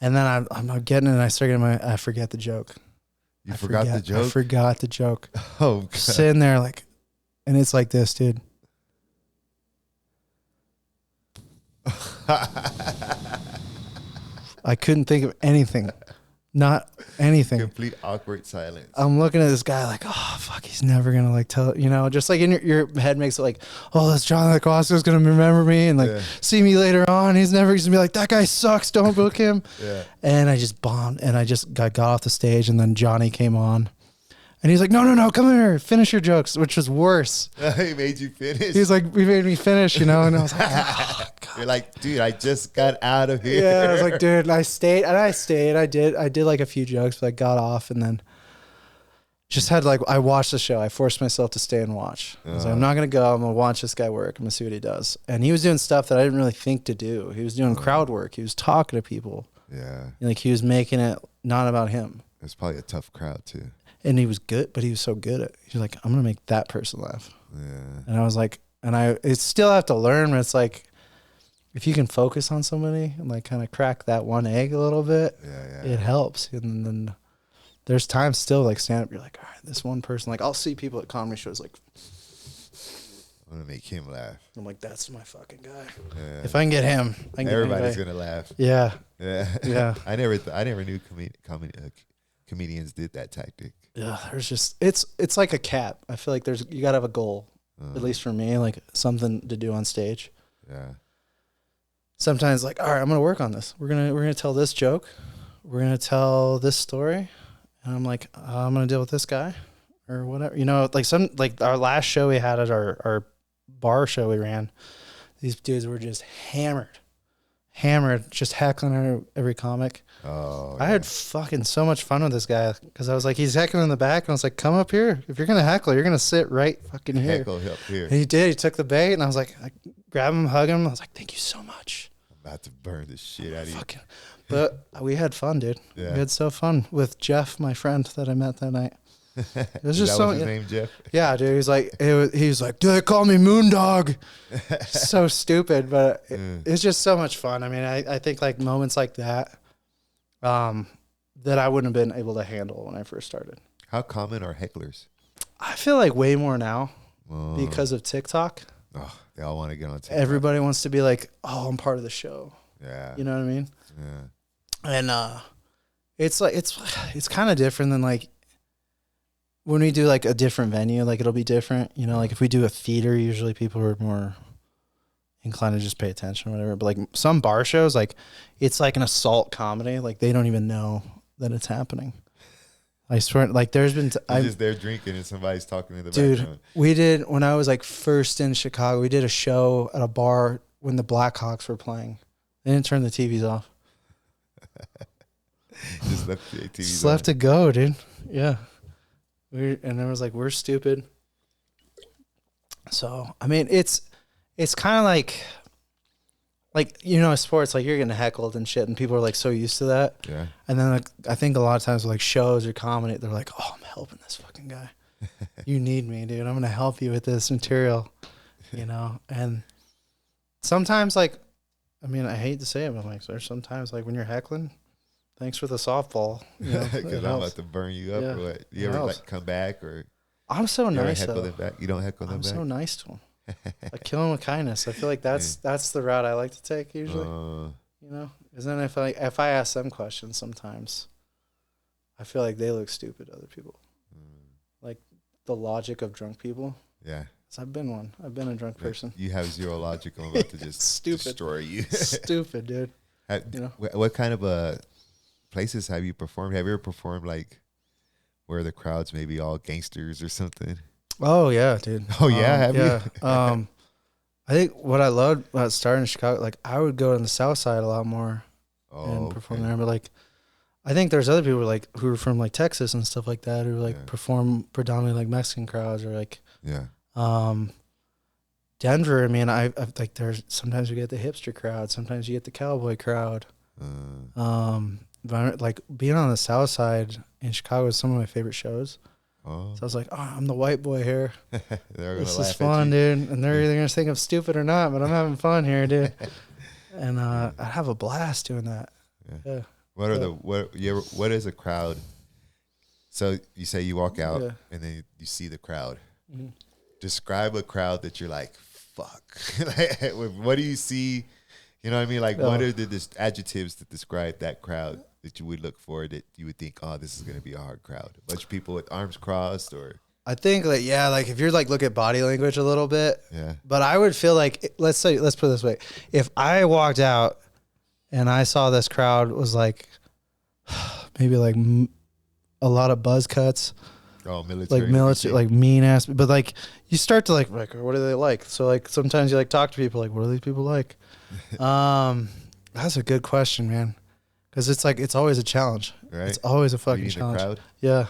[SPEAKER 1] And then I'm not getting it, and I start getting I forget the joke.
[SPEAKER 2] I forgot the joke?
[SPEAKER 1] I forgot the joke.
[SPEAKER 2] Oh, God.
[SPEAKER 1] Sitting there like, and it's like this, dude. I couldn't think of anything. Not anything.
[SPEAKER 2] Complete awkward silence.
[SPEAKER 1] I'm looking at this guy like, oh, fuck, he's never going to like tell, you know, just like in your head makes it like, oh, that's John LaCosta's going to remember me and like see me later on. He's never going to be like, that guy sucks. Don't book him. Yeah. And I just bombed and I just got off the stage and then Johnny came on. And he's like, no, come here, finish your jokes, which was worse.
[SPEAKER 2] He made you finish?
[SPEAKER 1] He's like, he made me finish, you know? And I was like, oh, God.
[SPEAKER 2] You're like, dude, I just got out of here.
[SPEAKER 1] Yeah, I was like, dude, and I stayed. I did like a few jokes, but I got off and then just had like, I watched the show. I forced myself to stay and watch. I was like, I'm not going to go. I'm going to watch this guy work. I'm going to see what he does. And he was doing stuff that I didn't really think to do. He was doing crowd work. He was talking to people.
[SPEAKER 2] Yeah.
[SPEAKER 1] Like he was making it not about him.
[SPEAKER 2] It's probably a tough crowd too.
[SPEAKER 1] And he was good, but he was so good at it. He's like, I'm going to make that person laugh. Yeah. And I was like, it's still have to learn, but it's like, if you can focus on somebody and like kind of crack that one egg a little bit, it helps. And then there's times still like stand up, you're like, all right, this one person, like I'll see people at comedy shows like,
[SPEAKER 2] I'm going to make him laugh.
[SPEAKER 1] I'm like, that's my fucking guy. Yeah. If I can get him,
[SPEAKER 2] everybody's going to laugh.
[SPEAKER 1] Yeah.
[SPEAKER 2] Yeah.
[SPEAKER 1] Yeah.
[SPEAKER 2] I never knew comedians did that tactic.
[SPEAKER 1] Yeah, there's just it's like a cap. I feel like you gotta have a goal, at least for me, like something to do on stage.
[SPEAKER 2] Yeah.
[SPEAKER 1] Sometimes like, all right, I'm gonna work on this. We're gonna tell this joke, we're gonna tell this story, and I'm like, I'm gonna deal with this guy, or whatever. You know, like our last show we had at our bar show we ran, these dudes were just hammered, just heckling every comic. Oh, I had fucking so much fun with this guy because I was like, he's heckling in the back, and I was like, come up here. If you're gonna heckle, you're gonna sit right fucking here.
[SPEAKER 2] Heckle up here.
[SPEAKER 1] And he did. He took the bait, and I was like, I grabbed him, hug him. I was like, thank you so much.
[SPEAKER 2] I'm about to burn the shit out of you.
[SPEAKER 1] But we had fun, dude. Yeah. We had so fun with Jeff, my friend that I met that night. It was just
[SPEAKER 2] so. Was his name, Jeff?
[SPEAKER 1] Yeah, dude. He's like, do they call me Moondog? So stupid, but it's just so much fun. I mean, I think like moments like that. That I wouldn't have been able to handle when I first started.
[SPEAKER 2] How common are hecklers?
[SPEAKER 1] I feel like way more now because of TikTok.
[SPEAKER 2] Oh, they all want to get on TikTok.
[SPEAKER 1] Everybody wants to be like, oh, I'm part of the show.
[SPEAKER 2] Yeah.
[SPEAKER 1] You know what I mean?
[SPEAKER 2] Yeah.
[SPEAKER 1] And it's like it's kind of different than like when we do like a different venue, like it'll be different. You know, like if we do a theater, usually people are more inclined to just pay attention or whatever. But like some bar shows, like it's like an assault comedy. Like they don't even know that it's happening. I swear, like there's been
[SPEAKER 2] I'm just there drinking and somebody's talking in the
[SPEAKER 1] dude,
[SPEAKER 2] background.
[SPEAKER 1] we did when I was like first in Chicago. We did a show at a bar when the Blackhawks were playing. They didn't turn the TVs off.
[SPEAKER 2] Just left the TVs
[SPEAKER 1] Just left it go, dude. Yeah, and it was like we're stupid. So I mean, it's kind of like you know, sports, like you're getting heckled and shit, and people are like so used to that.
[SPEAKER 2] Yeah.
[SPEAKER 1] And then like I think a lot of times with like shows or comedy, they're like, "Oh, I'm helping this fucking guy. You need me, dude. I'm gonna help you with this material," you know. And sometimes, like, I mean, I hate to say it, but like, there's sometimes like when you're heckling, thanks for the softball. You know,
[SPEAKER 2] Because I'm about to burn you up or what? You ever like come back or?
[SPEAKER 1] I'm so nice.
[SPEAKER 2] Heckle them back? You don't heckle them back?
[SPEAKER 1] I'm so nice to them. I kill them with kindness. I feel like that's the route I like to take usually. You know, because then if I ask them questions, sometimes I feel like they look stupid to other people. Like the logic of drunk people.
[SPEAKER 2] Yeah.
[SPEAKER 1] 'Cause I've been one. I've been a drunk person.
[SPEAKER 2] You have zero logic. I'm about to just destroy you.
[SPEAKER 1] Stupid, dude.
[SPEAKER 2] You know, what kind of places have you performed? Have you ever performed like where the crowd's maybe all gangsters or something?
[SPEAKER 1] Oh yeah, dude.
[SPEAKER 2] Oh yeah, have
[SPEAKER 1] you?
[SPEAKER 2] I
[SPEAKER 1] think what I loved about starting in Chicago, like I would go on the South Side a lot more and perform there. But like, I think there's other people like who are from like Texas and stuff like that who like perform predominantly like Mexican crowds or like Denver. I mean, I like there's sometimes we get the hipster crowd, sometimes you get the cowboy crowd. But like being on the South Side in Chicago is some of my favorite shows. So I was like, oh, I'm the white boy here. This is fun, dude. And they're either going to think I'm stupid or not, but I'm having fun here, dude. And I have a blast doing that. Yeah.
[SPEAKER 2] What is a crowd? So you say you walk out and then you see the crowd. Mm-hmm. Describe a crowd that you're like, fuck. Like, what do you see? You know what I mean? Like, what are the adjectives that describe that crowd that you would look for that you would think, oh, this is going to be a hard crowd? A bunch of people with arms crossed or?
[SPEAKER 1] I think like, like if you're like, look at body language a little bit. Yeah. But I would feel like, let's put it this way. If I walked out and I saw this crowd was like, maybe like a lot of buzz cuts.
[SPEAKER 2] Oh, military.
[SPEAKER 1] Like military, like mean ass. But like, you start to like, what do they like? So like, sometimes you like talk to people like, what do these people like? That's a good question, man. Because it's like it's always a challenge. Right? It's always a fucking challenge. Crowd? Yeah.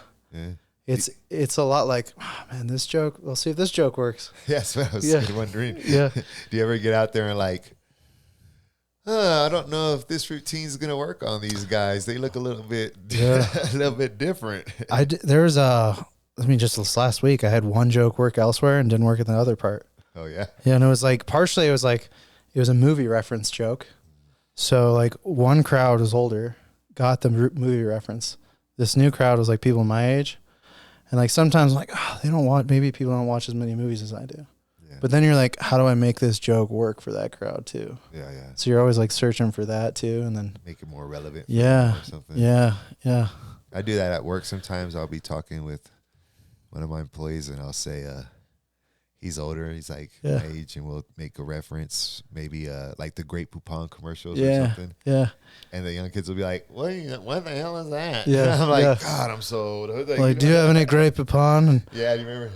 [SPEAKER 1] It's a lot like, oh, man, this joke. We'll see if this joke works.
[SPEAKER 2] Yes, I was wondering. Yeah. Do you ever get out there and like, I don't know if this routine is gonna work on these guys. They look a little bit, a little bit different. Just this last week, I had one joke work elsewhere and didn't work in the other part. Oh yeah.
[SPEAKER 1] Yeah, and it was like partially it was a movie reference joke. So like one crowd was older, got the movie reference. This new crowd was like people my age. And like sometimes I'm like, maybe people don't watch as many movies as I do. Yeah. But then you're like, how do I make this joke work for that crowd too? Yeah, yeah. So you're always like searching for that too and then
[SPEAKER 2] make it more relevant.
[SPEAKER 1] Yeah.
[SPEAKER 2] Or something.
[SPEAKER 1] Yeah. Yeah.
[SPEAKER 2] I do that at work sometimes. I'll be talking with one of my employees and I'll say, he's older. He's like my age, and we'll make a reference, maybe like the Great Poupon commercials or something. Yeah. And the young kids will be like, "What the hell is that?" Yeah. I'm like, God, I'm so old.
[SPEAKER 1] Like, do you have any Great Poupon?
[SPEAKER 2] Yeah. Do you remember?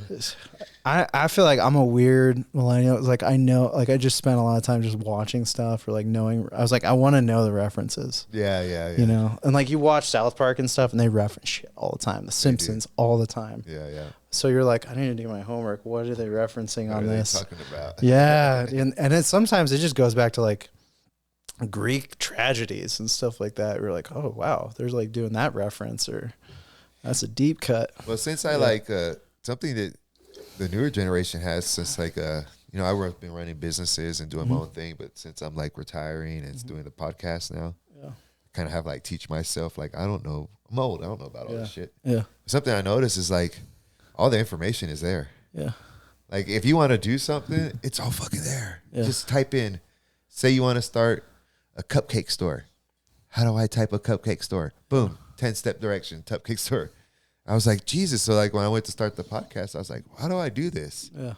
[SPEAKER 1] I feel like I'm a weird millennial. It's like I know, like I just spent a lot of time just watching stuff or like knowing. I was like, I want to know the references.
[SPEAKER 2] Yeah, yeah, yeah.
[SPEAKER 1] You know, and like you watch South Park and stuff, and they reference shit all the time. The Simpsons all the time.
[SPEAKER 2] Yeah, yeah.
[SPEAKER 1] So you're like, I need to do my homework. What are they referencing on this?
[SPEAKER 2] What are they talking about?
[SPEAKER 1] Yeah, and it sometimes it just goes back to like Greek tragedies and stuff like that. We're like, oh wow, there's like doing that reference, or that's a deep cut.
[SPEAKER 2] Well, since I like something that the newer generation has, since like I've been running businesses and doing my own thing, but since I'm like retiring and doing the podcast now, I kind of have like teach myself like I don't know, I'm old, I don't know about all this shit. Yeah. Something I notice is like all the information is there. Yeah. Like if you want to do something, it's all fucking there. Yeah. Just type in, say you want to start a cupcake store. How do I type a cupcake store? Boom, 10-step direction, cupcake store. I was like, Jesus. So like when I went to start the podcast, I was like, how do I do this? Yeah.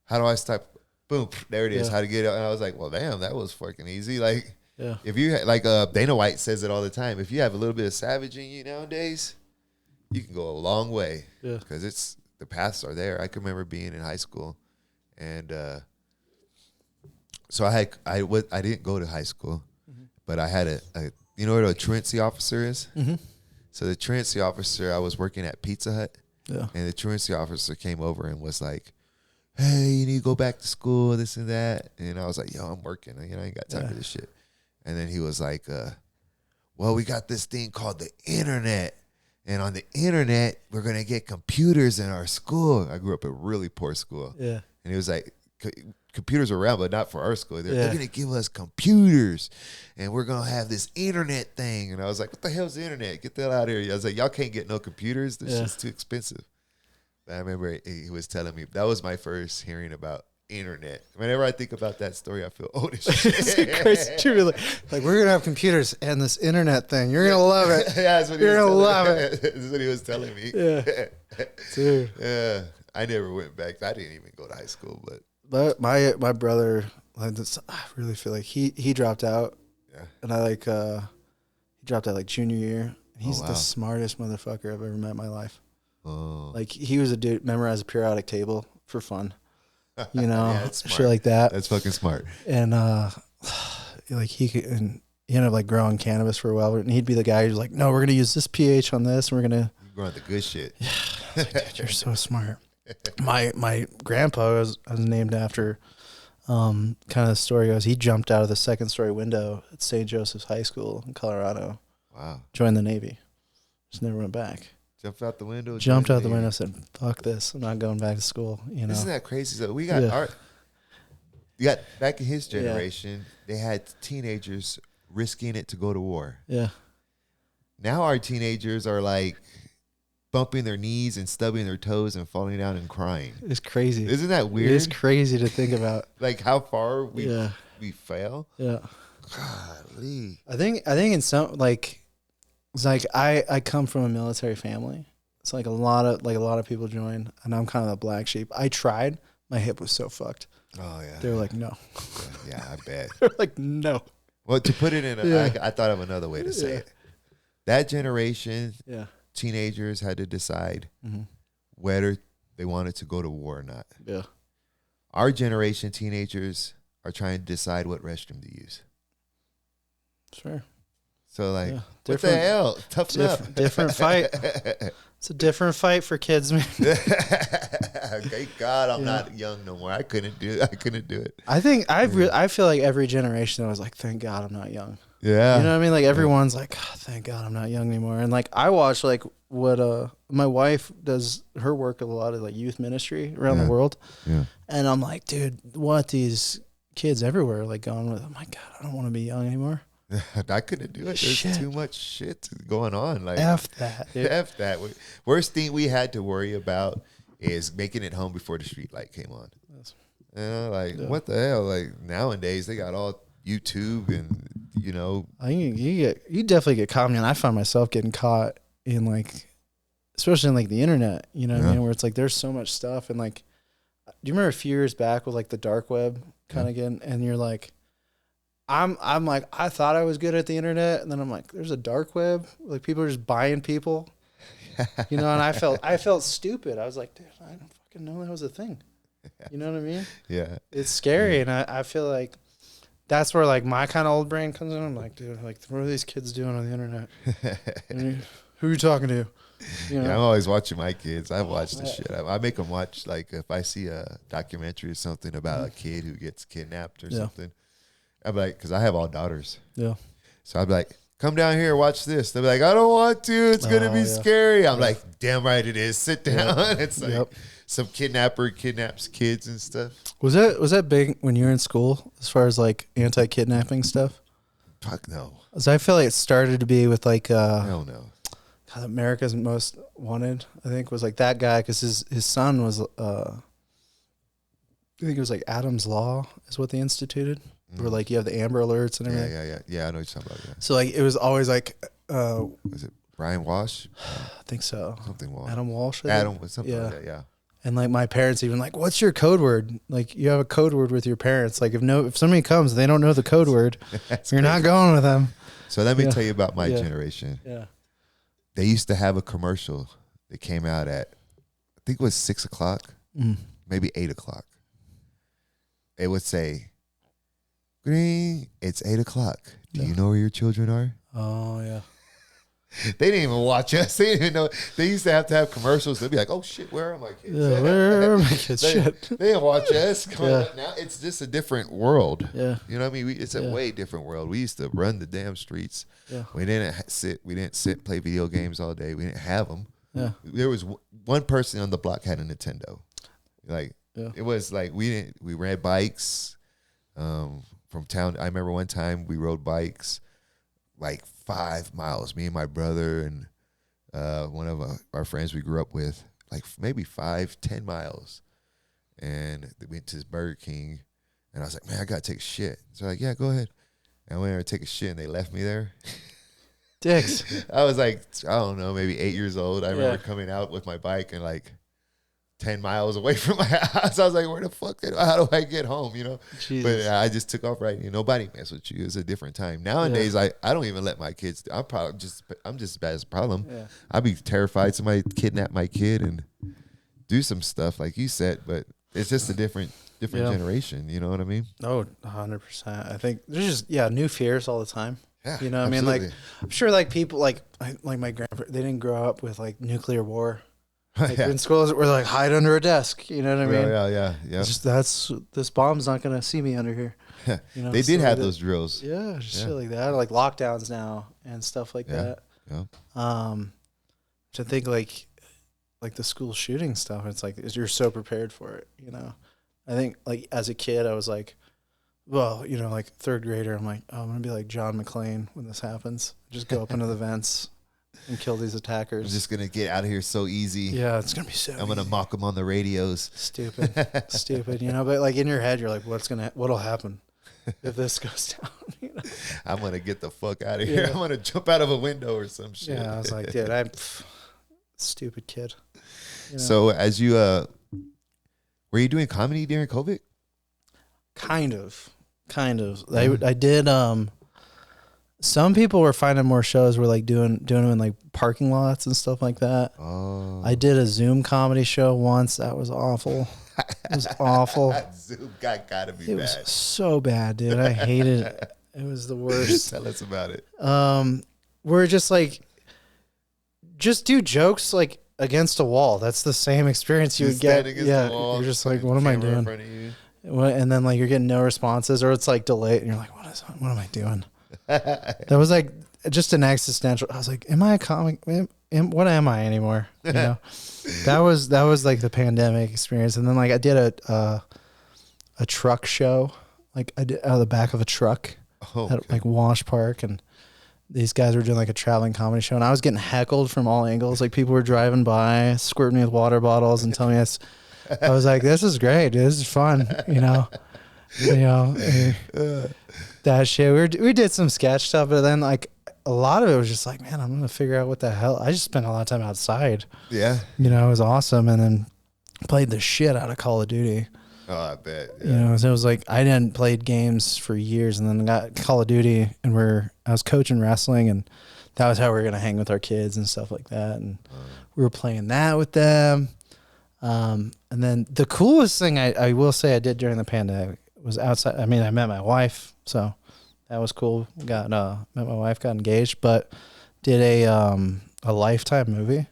[SPEAKER 2] How do I start? Boom, there it is. How to get it. And I was like, well, damn, that was fucking easy. Like,
[SPEAKER 1] Yeah.
[SPEAKER 2] If you like Dana White says it all the time. If you have a little bit of savage in you nowadays, you can go a long way.
[SPEAKER 1] Yeah.
[SPEAKER 2] Because the paths are there. I can remember being in high school, and so I didn't go to high school, but I had a you know what a truancy officer is?
[SPEAKER 1] Mm-hmm.
[SPEAKER 2] So the truancy officer, I was working at Pizza Hut,
[SPEAKER 1] Yeah.
[SPEAKER 2] and the truancy officer came over and was like, hey, you need to go back to school, this and that. And I was like, yo, I'm working. You know, I ain't got time for this shit. And then he was like, well, we got this thing called the internet. And on the internet, we're going to get computers in our school. I grew up in a really poor school.
[SPEAKER 1] Yeah.
[SPEAKER 2] And he was like, computers are around, but not for our school. They're going to give us computers. And we're going to have this internet thing. And I was like, what the hell's the internet? Get that out of here. I was like, y'all can't get no computers. This shit's too expensive. I remember he was telling me that was my first hearing about internet. Whenever I think about that story, I feel old as shit.
[SPEAKER 1] It's crazy. True. Like, we're gonna have computers and this internet thing. You're gonna love it.
[SPEAKER 2] Yeah, that's what
[SPEAKER 1] you're gonna love it.
[SPEAKER 2] That's what he was telling me.
[SPEAKER 1] Yeah, dude.
[SPEAKER 2] Yeah, I never went back. I didn't even go to high school,
[SPEAKER 1] but my brother, like this, I really feel like he dropped out.
[SPEAKER 2] Yeah,
[SPEAKER 1] and I he dropped out like junior year. He's the smartest motherfucker I've ever met in my life.
[SPEAKER 2] Oh.
[SPEAKER 1] Like, he was a dude, memorized a periodic table for fun, you know,
[SPEAKER 2] yeah,
[SPEAKER 1] shit like that.
[SPEAKER 2] That's fucking smart.
[SPEAKER 1] And like he ended up like growing cannabis for a while, and he'd be the guy who's like, no, we're gonna use this pH on this, and we're gonna
[SPEAKER 2] growing the good shit.
[SPEAKER 1] Yeah, like, dude, you're so smart. My grandpa was named after. Kind of the story goes, he jumped out of the second story window at St. Joseph's High School in Colorado.
[SPEAKER 2] Wow.
[SPEAKER 1] Joined the Navy. Just never went back.
[SPEAKER 2] Jumped out the window.
[SPEAKER 1] Jumped out the window, said, fuck this. I'm not going back to school. You know?
[SPEAKER 2] Isn't that crazy? So we got you got back in his generation, they had teenagers risking it to go to war.
[SPEAKER 1] Yeah.
[SPEAKER 2] Now our teenagers are like bumping their knees and stubbing their toes and falling down and crying.
[SPEAKER 1] It's crazy.
[SPEAKER 2] Isn't that weird?
[SPEAKER 1] It is crazy to think about.
[SPEAKER 2] Like how far we fail.
[SPEAKER 1] Yeah.
[SPEAKER 2] Golly.
[SPEAKER 1] I think in some, like, it's like I come from a military family. It's like a lot of people join, and I'm kind of the black sheep. I tried. My hip was so fucked.
[SPEAKER 2] Oh yeah.
[SPEAKER 1] They were like, no.
[SPEAKER 2] Yeah, I bet.
[SPEAKER 1] They're like, no.
[SPEAKER 2] Well, to put it in, I thought of another way to say it. That generation, teenagers had to decide whether they wanted to go to war or not.
[SPEAKER 1] Yeah.
[SPEAKER 2] Our generation, teenagers are trying to decide what restroom to use.
[SPEAKER 1] Sure.
[SPEAKER 2] So like, what the hell? Toughen up.
[SPEAKER 1] Different fight. It's a different fight for kids, man.
[SPEAKER 2] Thank God I'm not young no more. I couldn't do it.
[SPEAKER 1] I think I feel like every generation I was like, thank God I'm not young.
[SPEAKER 2] Yeah.
[SPEAKER 1] You know what I mean? Like everyone's like, oh, thank God I'm not young anymore. And like I watch like what my wife does her work a lot of like youth ministry around the world.
[SPEAKER 2] Yeah.
[SPEAKER 1] And I'm like, dude, what these kids everywhere like going with? I'm like, God, I don't want to be young anymore.
[SPEAKER 2] I couldn't do it. There's too much shit going on. Like
[SPEAKER 1] F that. Dude.
[SPEAKER 2] F that. Worst thing we had to worry about is making it home before the street light came on. You know, what the hell? Like nowadays they got all YouTube and
[SPEAKER 1] I think you definitely get caught. I find myself getting caught in like, especially in like the internet. You know what I mean? Where it's like there's so much stuff, and like, do you remember a few years back with like the dark web kind of getting, and you're like. I'm like, I thought I was good at the internet, and then I'm like, there's a dark web. Like people are just buying people, and I felt stupid. I was like, dude, I don't fucking know that was a thing. You know what I mean?
[SPEAKER 2] Yeah.
[SPEAKER 1] It's scary, and I feel like that's where like my kind of old brain comes in. I'm like, dude, like what are these kids doing on the internet? Who are you talking to? You know?
[SPEAKER 2] Yeah, I'm always watching my kids. I watch the shit. I make them watch, like if I see a documentary or something about a kid who gets kidnapped or something. I'm like, because I have all daughters. Yeah. So I'd be like, come down here, watch this. They'll be like, I don't want to. It's going to be scary. I'm like, damn right it is. Sit down. It's like some kidnapper kidnaps kids and stuff. Was
[SPEAKER 1] that big when you were in school as far as like anti-kidnapping stuff?
[SPEAKER 2] Fuck no.
[SPEAKER 1] Because I feel like it started to be with like
[SPEAKER 2] hell no.
[SPEAKER 1] God, America's Most Wanted, I think, was like that guy because his son was I think it was like Adam's Law is what they instituted. Where like you have the Amber Alerts and everything.
[SPEAKER 2] Yeah. I know what you're talking about. Yeah.
[SPEAKER 1] So like it was always like,
[SPEAKER 2] was it Brian Walsh?
[SPEAKER 1] I think so.
[SPEAKER 2] Something Walsh.
[SPEAKER 1] Adam Walsh.
[SPEAKER 2] Adam was something like that. Yeah.
[SPEAKER 1] And like my parents even like, what's your code word? Like you have a code word with your parents. Like if somebody comes, they don't know the code word. You're not going with them.
[SPEAKER 2] So let me tell you about my generation.
[SPEAKER 1] Yeah.
[SPEAKER 2] They used to have a commercial that came out at, I think it was 6 o'clock, maybe 8 o'clock. It would say, "Green, it's 8 o'clock. Do you know where your children are?"
[SPEAKER 1] Oh yeah.
[SPEAKER 2] They didn't even watch us. They didn't even know. They used to have commercials. They'd be like, "Oh shit, where are my kids?
[SPEAKER 1] Yeah, where are my kids?" Shit.
[SPEAKER 2] They didn't watch us. Now it's just a different world.
[SPEAKER 1] Yeah.
[SPEAKER 2] You know what I mean? It's a way different world. We used to run the damn streets.
[SPEAKER 1] Yeah.
[SPEAKER 2] We didn't sit and play video games all day. We didn't have them.
[SPEAKER 1] Yeah.
[SPEAKER 2] There was one person on the block had a Nintendo. Like it was like we ran bikes from town. I remember one time we rode bikes like 5 miles. Me and my brother and one of our friends we grew up with, like maybe 5-10 miles, and we went to this Burger King, and I was like, "Man, I gotta take a shit." So like, "Yeah, go ahead." And I went there to take a shit, and they left me there.
[SPEAKER 1] Dicks.
[SPEAKER 2] I was like, I don't know, maybe 8 years old. I remember coming out with my bike and like 10 miles away from my house. I was like, where the fuck, how do I get home, you know? Jesus. But I just took off right. Nobody mess with you. It's a different time. Nowadays, I don't even let my kids, I'm just as bad as a problem. Yeah. I'd be terrified somebody kidnap my kid and do some stuff like you said, but it's just a different generation. You know what I mean?
[SPEAKER 1] Oh, 100%. I think there's just, new fears all the time.
[SPEAKER 2] Yeah,
[SPEAKER 1] you know what I mean? Like, I'm sure like people like my grandparents, they didn't grow up with like nuclear war. Like in schools, we're like hide under a desk. You know what I mean?
[SPEAKER 2] Yeah.
[SPEAKER 1] It's just this bomb's not gonna see me under here. You know,
[SPEAKER 2] they did have those drills.
[SPEAKER 1] Yeah, just shit like that, like lockdowns now and stuff like that.
[SPEAKER 2] Yeah.
[SPEAKER 1] Which I think like the school shooting stuff. It's like you're so prepared for it. You know, I think like as a kid, I was like, well, you know, like third grader, I'm like, oh, I'm gonna be like John McClane when this happens. Just go up into the vents and kill these attackers.
[SPEAKER 2] I'm just gonna get out of here so easy.
[SPEAKER 1] Yeah, it's gonna be so.
[SPEAKER 2] I'm gonna mock them on the radios.
[SPEAKER 1] Stupid. You know, but like in your head, you're like, what'll happen if this goes down? You know?
[SPEAKER 2] I'm gonna get the fuck out of here. I'm gonna jump out of a window or some shit.
[SPEAKER 1] Yeah, I was like, dude, I'm stupid kid. You know?
[SPEAKER 2] So as you were you doing comedy during COVID?
[SPEAKER 1] Kind of. I did. Some people were finding more shows were like doing them in like parking lots and stuff like that.
[SPEAKER 2] Oh.
[SPEAKER 1] I did a Zoom comedy show once. That was awful. It was awful.
[SPEAKER 2] Zoom gotta be bad.
[SPEAKER 1] It was so bad, dude. I hated it. It was the worst.
[SPEAKER 2] Tell us about it.
[SPEAKER 1] We're just like, just do jokes like against a wall. That's the same experience you would get. Yeah, you're just like, what am I doing? And then like you're getting no responses, or it's like delayed, and you're like, what am I doing? That was like just an existential. I was like, am I a comic? What am I anymore? You know, that was like the pandemic experience. And then like I did a truck show, like I did out of the back of a truck at like Wash Park, and these guys were doing like a traveling comedy show, and I was getting heckled from all angles. Like people were driving by, squirting me with water bottles and telling me I was like, this is great, dude. This is fun, you know. That shit. We did some sketch stuff, but then like a lot of it was just like, man, I'm gonna figure out what the hell. I just spent a lot of time outside.
[SPEAKER 2] Yeah.
[SPEAKER 1] You know, it was awesome, and then played the shit out of Call of Duty.
[SPEAKER 2] Oh, I bet. Yeah.
[SPEAKER 1] You know, so it was like I didn't played games for years, and then got Call of Duty, and I was coaching wrestling, and that was how we were gonna hang with our kids and stuff like that, and we were playing that with them. And then the coolest thing I will say I did during the pandemic was outside. I mean, I met my wife, so that was cool. Met my wife, got engaged, but did a Lifetime movie.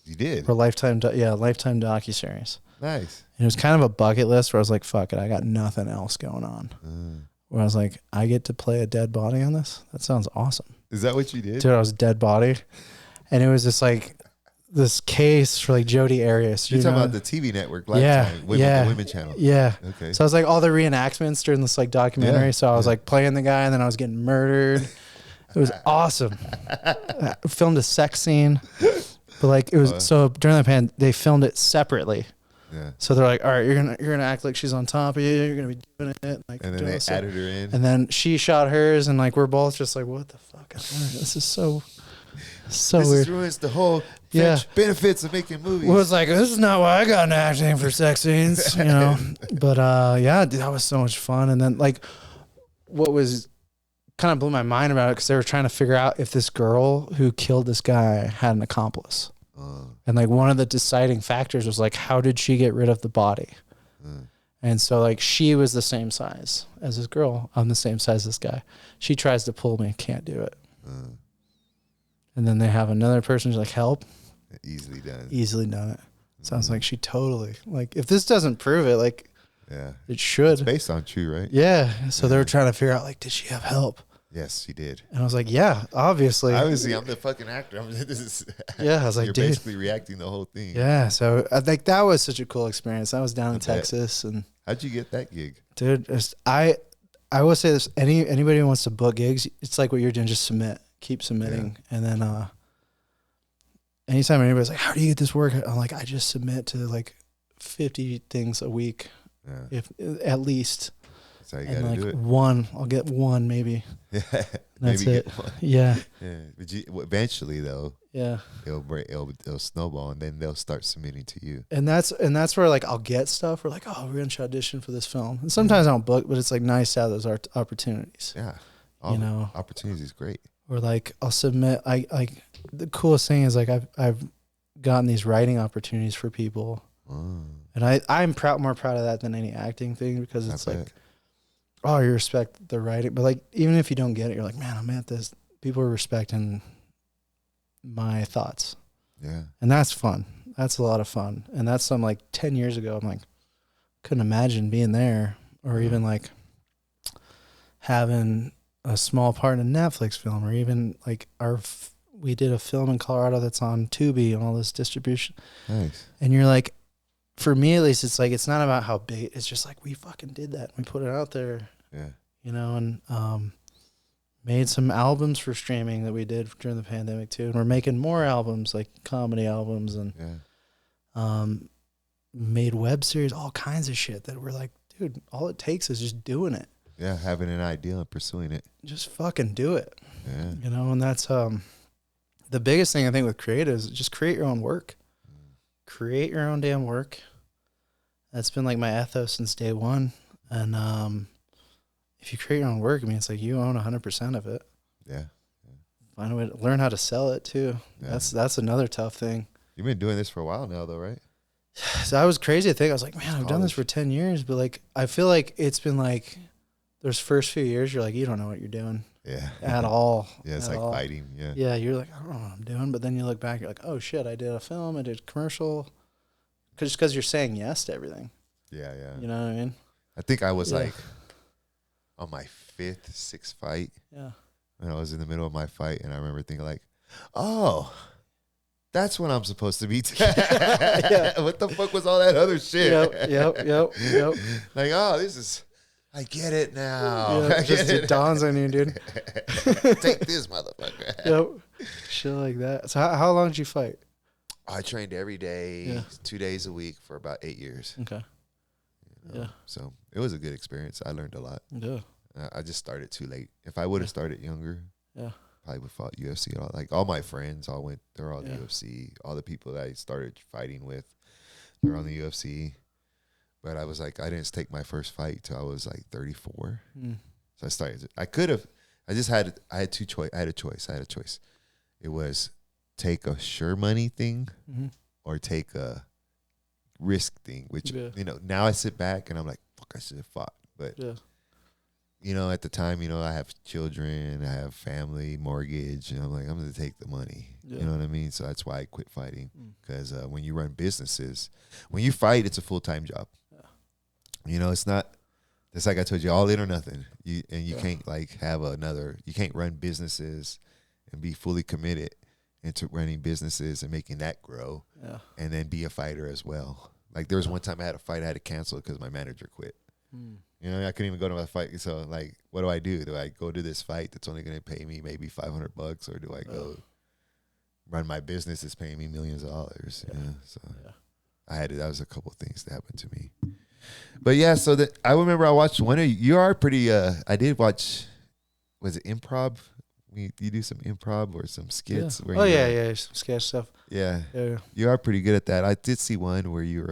[SPEAKER 2] You did?
[SPEAKER 1] For Lifetime docuseries.
[SPEAKER 2] Nice.
[SPEAKER 1] And it was kind of a bucket list where I was like, fuck it, I got nothing else going on. Where I was like, I get to play a dead body on this? That sounds awesome.
[SPEAKER 2] Is that what you did?
[SPEAKER 1] Dude, I was a dead body. And it was just like this case for like Jodi Arias.
[SPEAKER 2] You're talking about the TV network, Lifetime, the Women Channel.
[SPEAKER 1] Yeah.
[SPEAKER 2] Okay.
[SPEAKER 1] So I was like all the reenactments during this like documentary. So I was like playing the guy, and then I was getting murdered. It was awesome. I filmed a sex scene, but like it was so during the they filmed it separately. Yeah. So they're like, all right, you're gonna act like she's on top of you. You're gonna be doing it, like.
[SPEAKER 2] And then they added her in.
[SPEAKER 1] And then she shot hers, and like we're both just like, what the fuck? This is so So
[SPEAKER 2] this
[SPEAKER 1] weird.
[SPEAKER 2] ruins the whole
[SPEAKER 1] Yeah.
[SPEAKER 2] benefits of making movies.
[SPEAKER 1] Was like, this is not why I got into acting for sex scenes, you know. But yeah, dude, that was so much fun. And then like, what was kind of blew my mind about it because they were trying to figure out if this girl who killed this guy had an accomplice. And like one of the deciding factors was like, how did she get rid of the body? And so like she was the same size as this girl. I'm the same size as this guy. She tries to pull me, can't do it. And then they have another person who's like, help.
[SPEAKER 2] Easily done.
[SPEAKER 1] Easily done it. Sounds like she totally, like, if this doesn't prove it, like, it should.
[SPEAKER 2] It's based on true, right?
[SPEAKER 1] Yeah. So they were trying to figure out, like, did she have help?
[SPEAKER 2] Yes, she did.
[SPEAKER 1] And I was like, yeah, obviously.
[SPEAKER 2] Obviously, I'm the fucking actor.
[SPEAKER 1] Yeah, I was like,
[SPEAKER 2] you're
[SPEAKER 1] dude.
[SPEAKER 2] basically reacting the whole thing.
[SPEAKER 1] Yeah. So I think that was such a cool experience. I was down in Texas, and
[SPEAKER 2] how'd you get that gig?
[SPEAKER 1] dude, I will say this: anybody who wants to book gigs, it's like what you're doing. Just submit, keep submitting, and then anytime anybody's like, "How do you get this work?" I'm like, I just submit to like 50 things a week, if at least.
[SPEAKER 2] That's how you
[SPEAKER 1] And
[SPEAKER 2] gotta
[SPEAKER 1] like
[SPEAKER 2] do it.
[SPEAKER 1] one, I'll get one maybe.
[SPEAKER 2] Yeah,
[SPEAKER 1] That's
[SPEAKER 2] maybe
[SPEAKER 1] it.
[SPEAKER 2] get one.
[SPEAKER 1] Yeah.
[SPEAKER 2] Yeah, but eventually though,
[SPEAKER 1] Yeah.
[SPEAKER 2] it'll snowball, and then they'll start submitting to you.
[SPEAKER 1] And that's where like I'll get stuff. We're like, oh, we're going to audition for this film. And sometimes I don't book, but it's like nice to have those opportunities.
[SPEAKER 2] Yeah,
[SPEAKER 1] you know,
[SPEAKER 2] opportunities is great.
[SPEAKER 1] Or like I'll submit. I like the coolest thing is like I've gotten these writing opportunities for people, and I'm more proud of that than any acting thing because it's like, oh, you respect the writing, but like even if you don't get it, you're like, man, I'm at this. People are respecting my thoughts.
[SPEAKER 2] Yeah,
[SPEAKER 1] and that's fun. That's a lot of fun, and that's some like 10 years ago. I'm like, couldn't imagine being there, or even like having a small part in a Netflix film, or even like we did a film in Colorado that's on Tubi and all this distribution.
[SPEAKER 2] Nice.
[SPEAKER 1] And you're like, for me at least, it's like it's not about how big. It's just like we fucking did that. We put it out there.
[SPEAKER 2] Yeah.
[SPEAKER 1] You know, and made some albums for streaming that we did during the pandemic too. And we're making more albums, like comedy albums, and made web series, all kinds of shit that we're like, dude, all it takes is just doing it.
[SPEAKER 2] Yeah, having an idea and pursuing it.
[SPEAKER 1] Just fucking do it.
[SPEAKER 2] Yeah.
[SPEAKER 1] You know, and that's the biggest thing I think with creative is just create your own work. Create your own damn work. That's been like my ethos since day one. And if you create your own work, I mean, it's like you own 100% of it.
[SPEAKER 2] Yeah.
[SPEAKER 1] Find a way to learn how to sell it too.
[SPEAKER 2] Yeah.
[SPEAKER 1] That's another tough thing.
[SPEAKER 2] You've been doing this for a while now, though, right?
[SPEAKER 1] So I was crazy to think. I was like, man, I've done this for 10 years, but like, I feel like it's been like those first few years, you're like, you don't know what you're doing.
[SPEAKER 2] Yeah.
[SPEAKER 1] At all.
[SPEAKER 2] Yeah, it's like fighting. Yeah.
[SPEAKER 1] Yeah, you're like, I don't know what I'm doing. But then you look back, you're like, oh shit, I did a film, I did a commercial. Just because you're saying yes to everything.
[SPEAKER 2] Yeah, yeah.
[SPEAKER 1] You know what I mean?
[SPEAKER 2] I think I was like on my 5th, 6th fight.
[SPEAKER 1] Yeah.
[SPEAKER 2] And I was in the middle of my fight, and I remember thinking like, oh, that's when I'm supposed to be. What the fuck was all that other shit?
[SPEAKER 1] Yep.
[SPEAKER 2] Like, oh, I get it now.
[SPEAKER 1] Yeah, it dawns on you, dude.
[SPEAKER 2] Take this, motherfucker.
[SPEAKER 1] Yep. Shit like that. So how long did you fight?
[SPEAKER 2] I trained every day, 2 days a week for about 8 years.
[SPEAKER 1] Okay.
[SPEAKER 2] You know? So it was a good experience. I learned a lot.
[SPEAKER 1] Yeah.
[SPEAKER 2] I just started too late. If I would have started younger, probably would have fought UFC. Like all my friends they're all the UFC. All the people that I started fighting with, they're on the UFC. But I was like, I didn't take my first fight till I was like 34. So I started. I had a choice. It was take a sure money thing or take a risk thing, which, you know, now I sit back and I'm like, fuck, I should have fought. But, you know, at the time, you know, I have children, I have family, mortgage, and I'm like, I'm going to take the money. You know what I mean? So that's why I quit fighting. Because when you run businesses, when you fight, it's a full-time job. You know, it's not, it's like I told you, all in or nothing. You can't like you can't run businesses and be fully committed into running businesses and making that grow and then be a fighter as well. Like there was one time I had a fight, I had to cancel it because my manager quit. You know, I couldn't even go to my fight. So like, what do I do? Do I go to this fight that's only going to pay me maybe $500, or do I go run my business that's paying me millions of dollars? Yeah. So that was a couple of things that happened to me. But yeah, so I remember I watched one of you are pretty, I did watch, was it improv? you do some improv or some skits?
[SPEAKER 1] Yeah.
[SPEAKER 2] Where
[SPEAKER 1] Oh
[SPEAKER 2] you,
[SPEAKER 1] yeah, some sketch stuff.
[SPEAKER 2] Yeah.
[SPEAKER 1] Yeah.
[SPEAKER 2] You are pretty good at that. I did see one where you're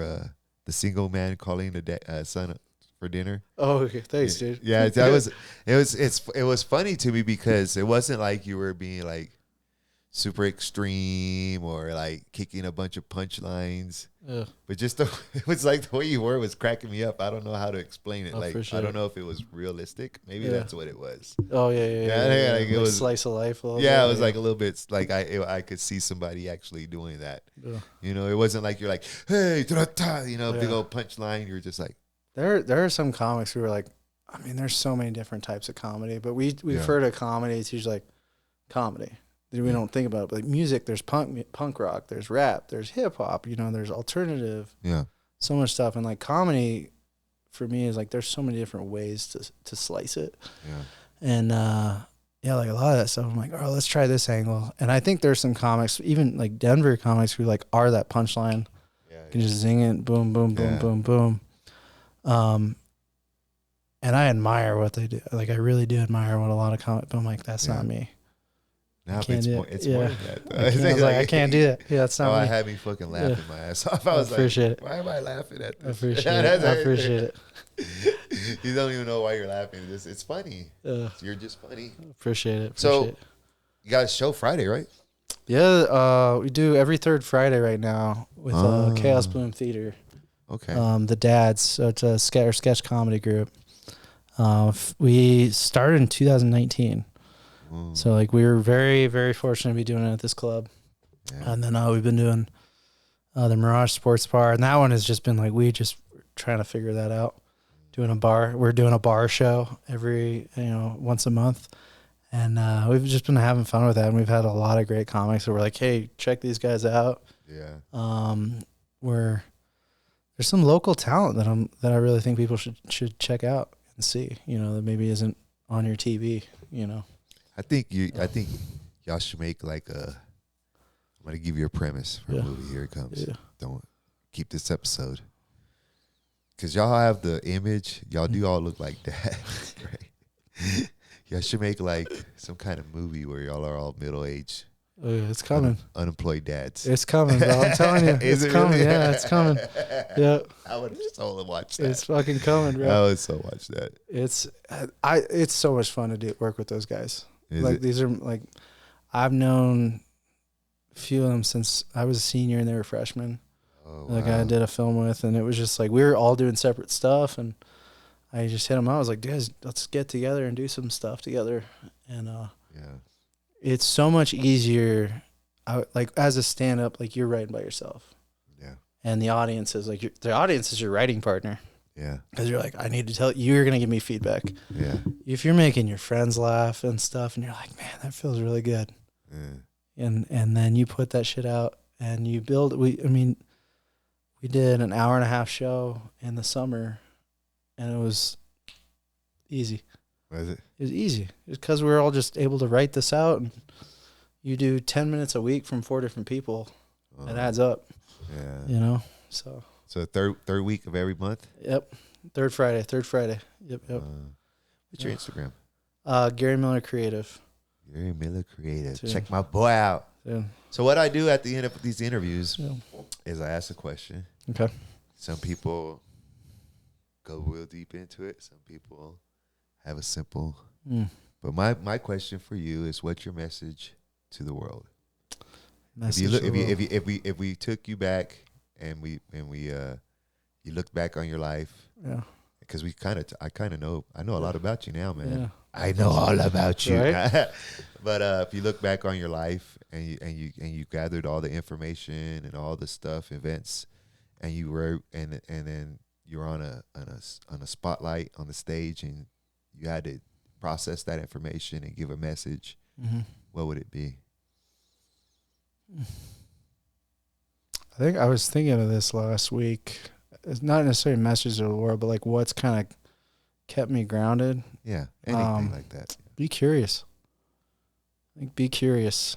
[SPEAKER 2] the single man calling the son for dinner.
[SPEAKER 1] Oh, okay. Thanks,
[SPEAKER 2] Yeah,
[SPEAKER 1] dude.
[SPEAKER 2] yeah, it was funny to me because it wasn't like you were being like super extreme or like kicking a bunch of punchlines.
[SPEAKER 1] Yeah.
[SPEAKER 2] But just it was like the way you were was cracking me up. I don't know how to explain it. Like
[SPEAKER 1] appreciate
[SPEAKER 2] I don't
[SPEAKER 1] it.
[SPEAKER 2] know if it was realistic. Maybe that's what it was.
[SPEAKER 1] Oh yeah.
[SPEAKER 2] Like it was
[SPEAKER 1] slice of life.
[SPEAKER 2] Yeah, it was like a little bit like I could see somebody actually doing that.
[SPEAKER 1] Yeah.
[SPEAKER 2] You know, it wasn't like you're like, hey, you know, big
[SPEAKER 1] Yeah.
[SPEAKER 2] old punchline. You're just like,
[SPEAKER 1] There are some comics who are like, I mean, there's so many different types of comedy, but we refer to comedy. It's usually like comedy. We don't think about it. But like music, there's punk rock, there's rap, there's hip hop. You know, there's alternative.
[SPEAKER 2] yeah,
[SPEAKER 1] So much stuff, and like comedy, for me is like there's so many different ways to slice it.
[SPEAKER 2] yeah,
[SPEAKER 1] And yeah, like a lot of that stuff, I'm like, oh, let's try this angle. And I think there's some comics, even like Denver comics, who like are that punchline.
[SPEAKER 2] yeah.
[SPEAKER 1] You can just zing it, boom, boom, boom,
[SPEAKER 2] Yeah.
[SPEAKER 1] boom, boom. And I admire what they do. Like I really do admire what a lot of comics. But I'm like, that's not me.
[SPEAKER 2] Now
[SPEAKER 1] can't
[SPEAKER 2] it's
[SPEAKER 1] do
[SPEAKER 2] more,
[SPEAKER 1] it.
[SPEAKER 2] it's
[SPEAKER 1] Yeah.
[SPEAKER 2] more than that. Though.
[SPEAKER 1] I was like, I can't do that. Yeah, that's not
[SPEAKER 2] Oh,
[SPEAKER 1] me.
[SPEAKER 2] I had me fucking laughing my ass off. I was
[SPEAKER 1] appreciate
[SPEAKER 2] like,
[SPEAKER 1] it.
[SPEAKER 2] why am I laughing at this?
[SPEAKER 1] I appreciate it. I appreciate it.
[SPEAKER 2] You don't even know why you're laughing. It's funny. You're just funny.
[SPEAKER 1] Appreciate it.
[SPEAKER 2] So-
[SPEAKER 1] Appreciate it.
[SPEAKER 2] You got a show Friday, right?
[SPEAKER 1] Yeah, we do every third Friday right now with Chaos Bloom Theater.
[SPEAKER 2] Okay.
[SPEAKER 1] The Dads. So it's a sketch comedy group. We started in 2019. So like we were very, very fortunate to be doing it at this club.
[SPEAKER 2] Yeah.
[SPEAKER 1] And then we've been doing the Mirage Sports Bar. And that one has just been like, we just trying to figure that out. Doing a bar. We're doing a bar show every, once a month. And we've just been having fun with that. And we've had a lot of great comics. So we're like, hey, check these guys out.
[SPEAKER 2] Yeah.
[SPEAKER 1] There's some local talent that I really think people should check out and see, that maybe isn't on your TV,
[SPEAKER 2] I think y'all should make like I'm gonna give you a premise for a movie. Here it comes.
[SPEAKER 1] Yeah.
[SPEAKER 2] Don't keep this episode. Cause y'all have the image. Y'all do all look like that. Right? Y'all should make like some kind of movie where y'all are all middle-aged.
[SPEAKER 1] Oh, yeah, it's coming.
[SPEAKER 2] Unemployed dads.
[SPEAKER 1] It's coming, bro. I'm telling you.
[SPEAKER 2] Is
[SPEAKER 1] It's
[SPEAKER 2] it
[SPEAKER 1] coming.
[SPEAKER 2] really?
[SPEAKER 1] Yeah, it's coming. Yeah.
[SPEAKER 2] I would have so watched that.
[SPEAKER 1] It's fucking coming, bro.
[SPEAKER 2] I would so watch that.
[SPEAKER 1] It's so much fun to work with those guys.
[SPEAKER 2] Is
[SPEAKER 1] like
[SPEAKER 2] it?
[SPEAKER 1] these are like I've known a few of them since I was a senior and they were freshmen.
[SPEAKER 2] Oh,
[SPEAKER 1] Like
[SPEAKER 2] wow.
[SPEAKER 1] I did a film with, and it was just like we were all doing separate stuff, and I just hit them out. I was like, guys, let's get together and do some stuff together. And
[SPEAKER 2] Yeah.
[SPEAKER 1] it's so much easier. Like as a stand-up, like you're writing by yourself,
[SPEAKER 2] Yeah.
[SPEAKER 1] and the audience is like the audience is your writing partner.
[SPEAKER 2] Yeah.
[SPEAKER 1] Because you're like, I need to tell you're gonna give me feedback.
[SPEAKER 2] Yeah.
[SPEAKER 1] If you're making your friends laugh and stuff, and you're like, man, that feels really good,
[SPEAKER 2] Yeah.
[SPEAKER 1] and then you put that shit out and you build. We did an hour-and-a-half show in the summer, and it was easy.
[SPEAKER 2] Was it?
[SPEAKER 1] It was easy. It's because we were all just able to write this out, and you do 10 minutes a week from 4 different people. It adds up,
[SPEAKER 2] Yeah.
[SPEAKER 1] So.
[SPEAKER 2] So third week of every month.
[SPEAKER 1] Yep. Third Friday. Yep.
[SPEAKER 2] What's your Instagram?
[SPEAKER 1] Gary Miller Creative.
[SPEAKER 2] Gary Miller Creative.
[SPEAKER 1] Yeah.
[SPEAKER 2] Check my boy out.
[SPEAKER 1] Yeah.
[SPEAKER 2] So what I do at the end of these interviews
[SPEAKER 1] Yeah.
[SPEAKER 2] is I ask a question.
[SPEAKER 1] Okay.
[SPEAKER 2] Some people go real deep into it. Some people have a simple. But my question for you is, what's your message to the world? If we took you back and you looked back on your life,
[SPEAKER 1] Yeah.
[SPEAKER 2] because I know a lot about you now, man.
[SPEAKER 1] Yeah.
[SPEAKER 2] I know all about you.
[SPEAKER 1] Right?
[SPEAKER 2] But if you look back on your life and you gathered all the information and all the stuff, events, and you wrote and then you're on a spotlight on the stage and you had to process that information and give a message, what would it be?
[SPEAKER 1] I think I was thinking of this last week. It's not necessarily a message to the world, but like what's kind of kept me grounded.
[SPEAKER 2] Yeah, anything like that.
[SPEAKER 1] Be curious. I think be curious.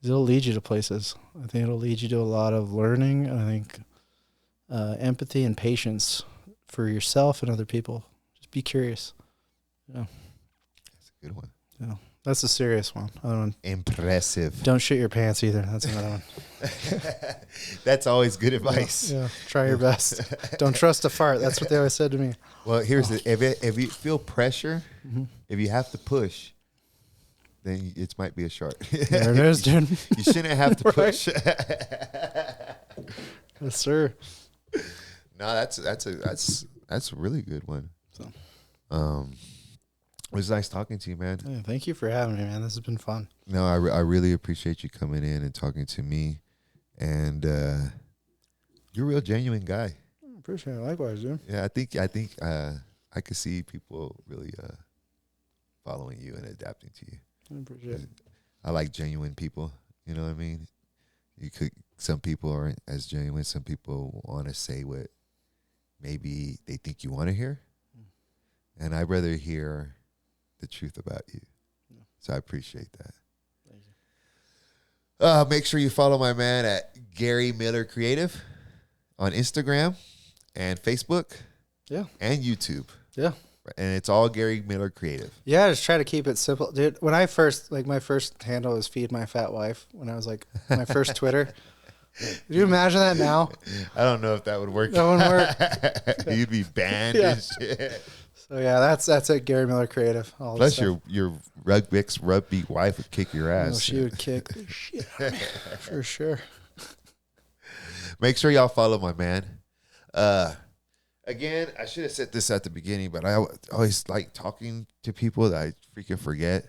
[SPEAKER 1] It'll lead you to places. I think it'll lead you to a lot of learning. And I think empathy and patience for yourself and other people. Just be curious. Yeah.
[SPEAKER 2] That's a good one.
[SPEAKER 1] Yeah. That's a serious one. Other one.
[SPEAKER 2] Impressive.
[SPEAKER 1] Don't shit your pants either. That's another one.
[SPEAKER 2] That's always good advice.
[SPEAKER 1] Yeah. Try your best. Don't trust a fart. That's what they always said to me.
[SPEAKER 2] Well, here's the if you feel pressure, if you have to push, then it might be a shark.
[SPEAKER 1] There it is, dude.
[SPEAKER 2] You shouldn't have to push.
[SPEAKER 1] Yes, sir.
[SPEAKER 2] No, that's a really good one.
[SPEAKER 1] So.
[SPEAKER 2] It was nice talking to you, man.
[SPEAKER 1] Yeah, thank you for having me, man. This has been fun.
[SPEAKER 2] No, I really appreciate you coming in and talking to me, and you're a real genuine guy.
[SPEAKER 1] I appreciate it. Likewise, dude.
[SPEAKER 2] Yeah, I think I could see people really following you and adapting to you.
[SPEAKER 1] I appreciate it.
[SPEAKER 2] I like genuine people. You know what I mean? Some people aren't as genuine. Some people want to say what maybe they think you want to hear, and I'd rather hear the truth about you. Yeah. So I appreciate that.
[SPEAKER 1] Thank you.
[SPEAKER 2] Make sure you follow my man at Gary Miller Creative on Instagram and Facebook.
[SPEAKER 1] Yeah.
[SPEAKER 2] And YouTube.
[SPEAKER 1] Yeah.
[SPEAKER 2] And it's all Gary Miller Creative.
[SPEAKER 1] Yeah, just try to keep it simple. Dude, when I first, my first handle was Feed My Fat Wife when I was my first Twitter. Could you imagine that now?
[SPEAKER 2] I don't know if that would work.
[SPEAKER 1] That wouldn't work.
[SPEAKER 2] You'd be banned and shit.
[SPEAKER 1] So yeah, that's at Gary Miller Creative.
[SPEAKER 2] Plus your rugby wife would kick your ass.
[SPEAKER 1] Oh, she would kick the shit out of me, for sure.
[SPEAKER 2] Make sure y'all follow my man. Again, I should have said this at the beginning, but I always like talking to people that I freaking forget.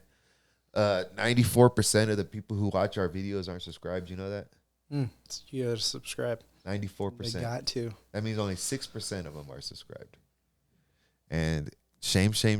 [SPEAKER 2] 94% of the people who watch our videos aren't subscribed. You know that?
[SPEAKER 1] You gotta subscribe.
[SPEAKER 2] 94%.
[SPEAKER 1] They got to.
[SPEAKER 2] That means only 6% of them are subscribed. And shames.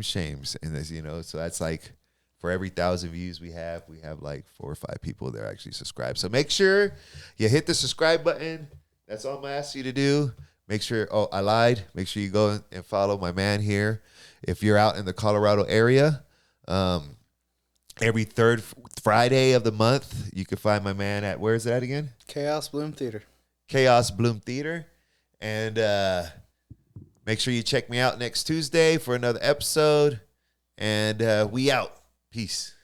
[SPEAKER 2] And this, so that's like for every 1,000 views we have like 4 or 5 people that are actually subscribed. So make sure you hit the subscribe button. That's all I'm gonna ask you to do. Make sure, I lied. Make sure you go and follow my man here. If you're out in the Colorado area, every third Friday of the month, you can find my man at, where is it at again?
[SPEAKER 1] Chaos Bloom Theater.
[SPEAKER 2] Chaos Bloom Theater. And make sure you check me out next Tuesday for another episode. And we out. Peace.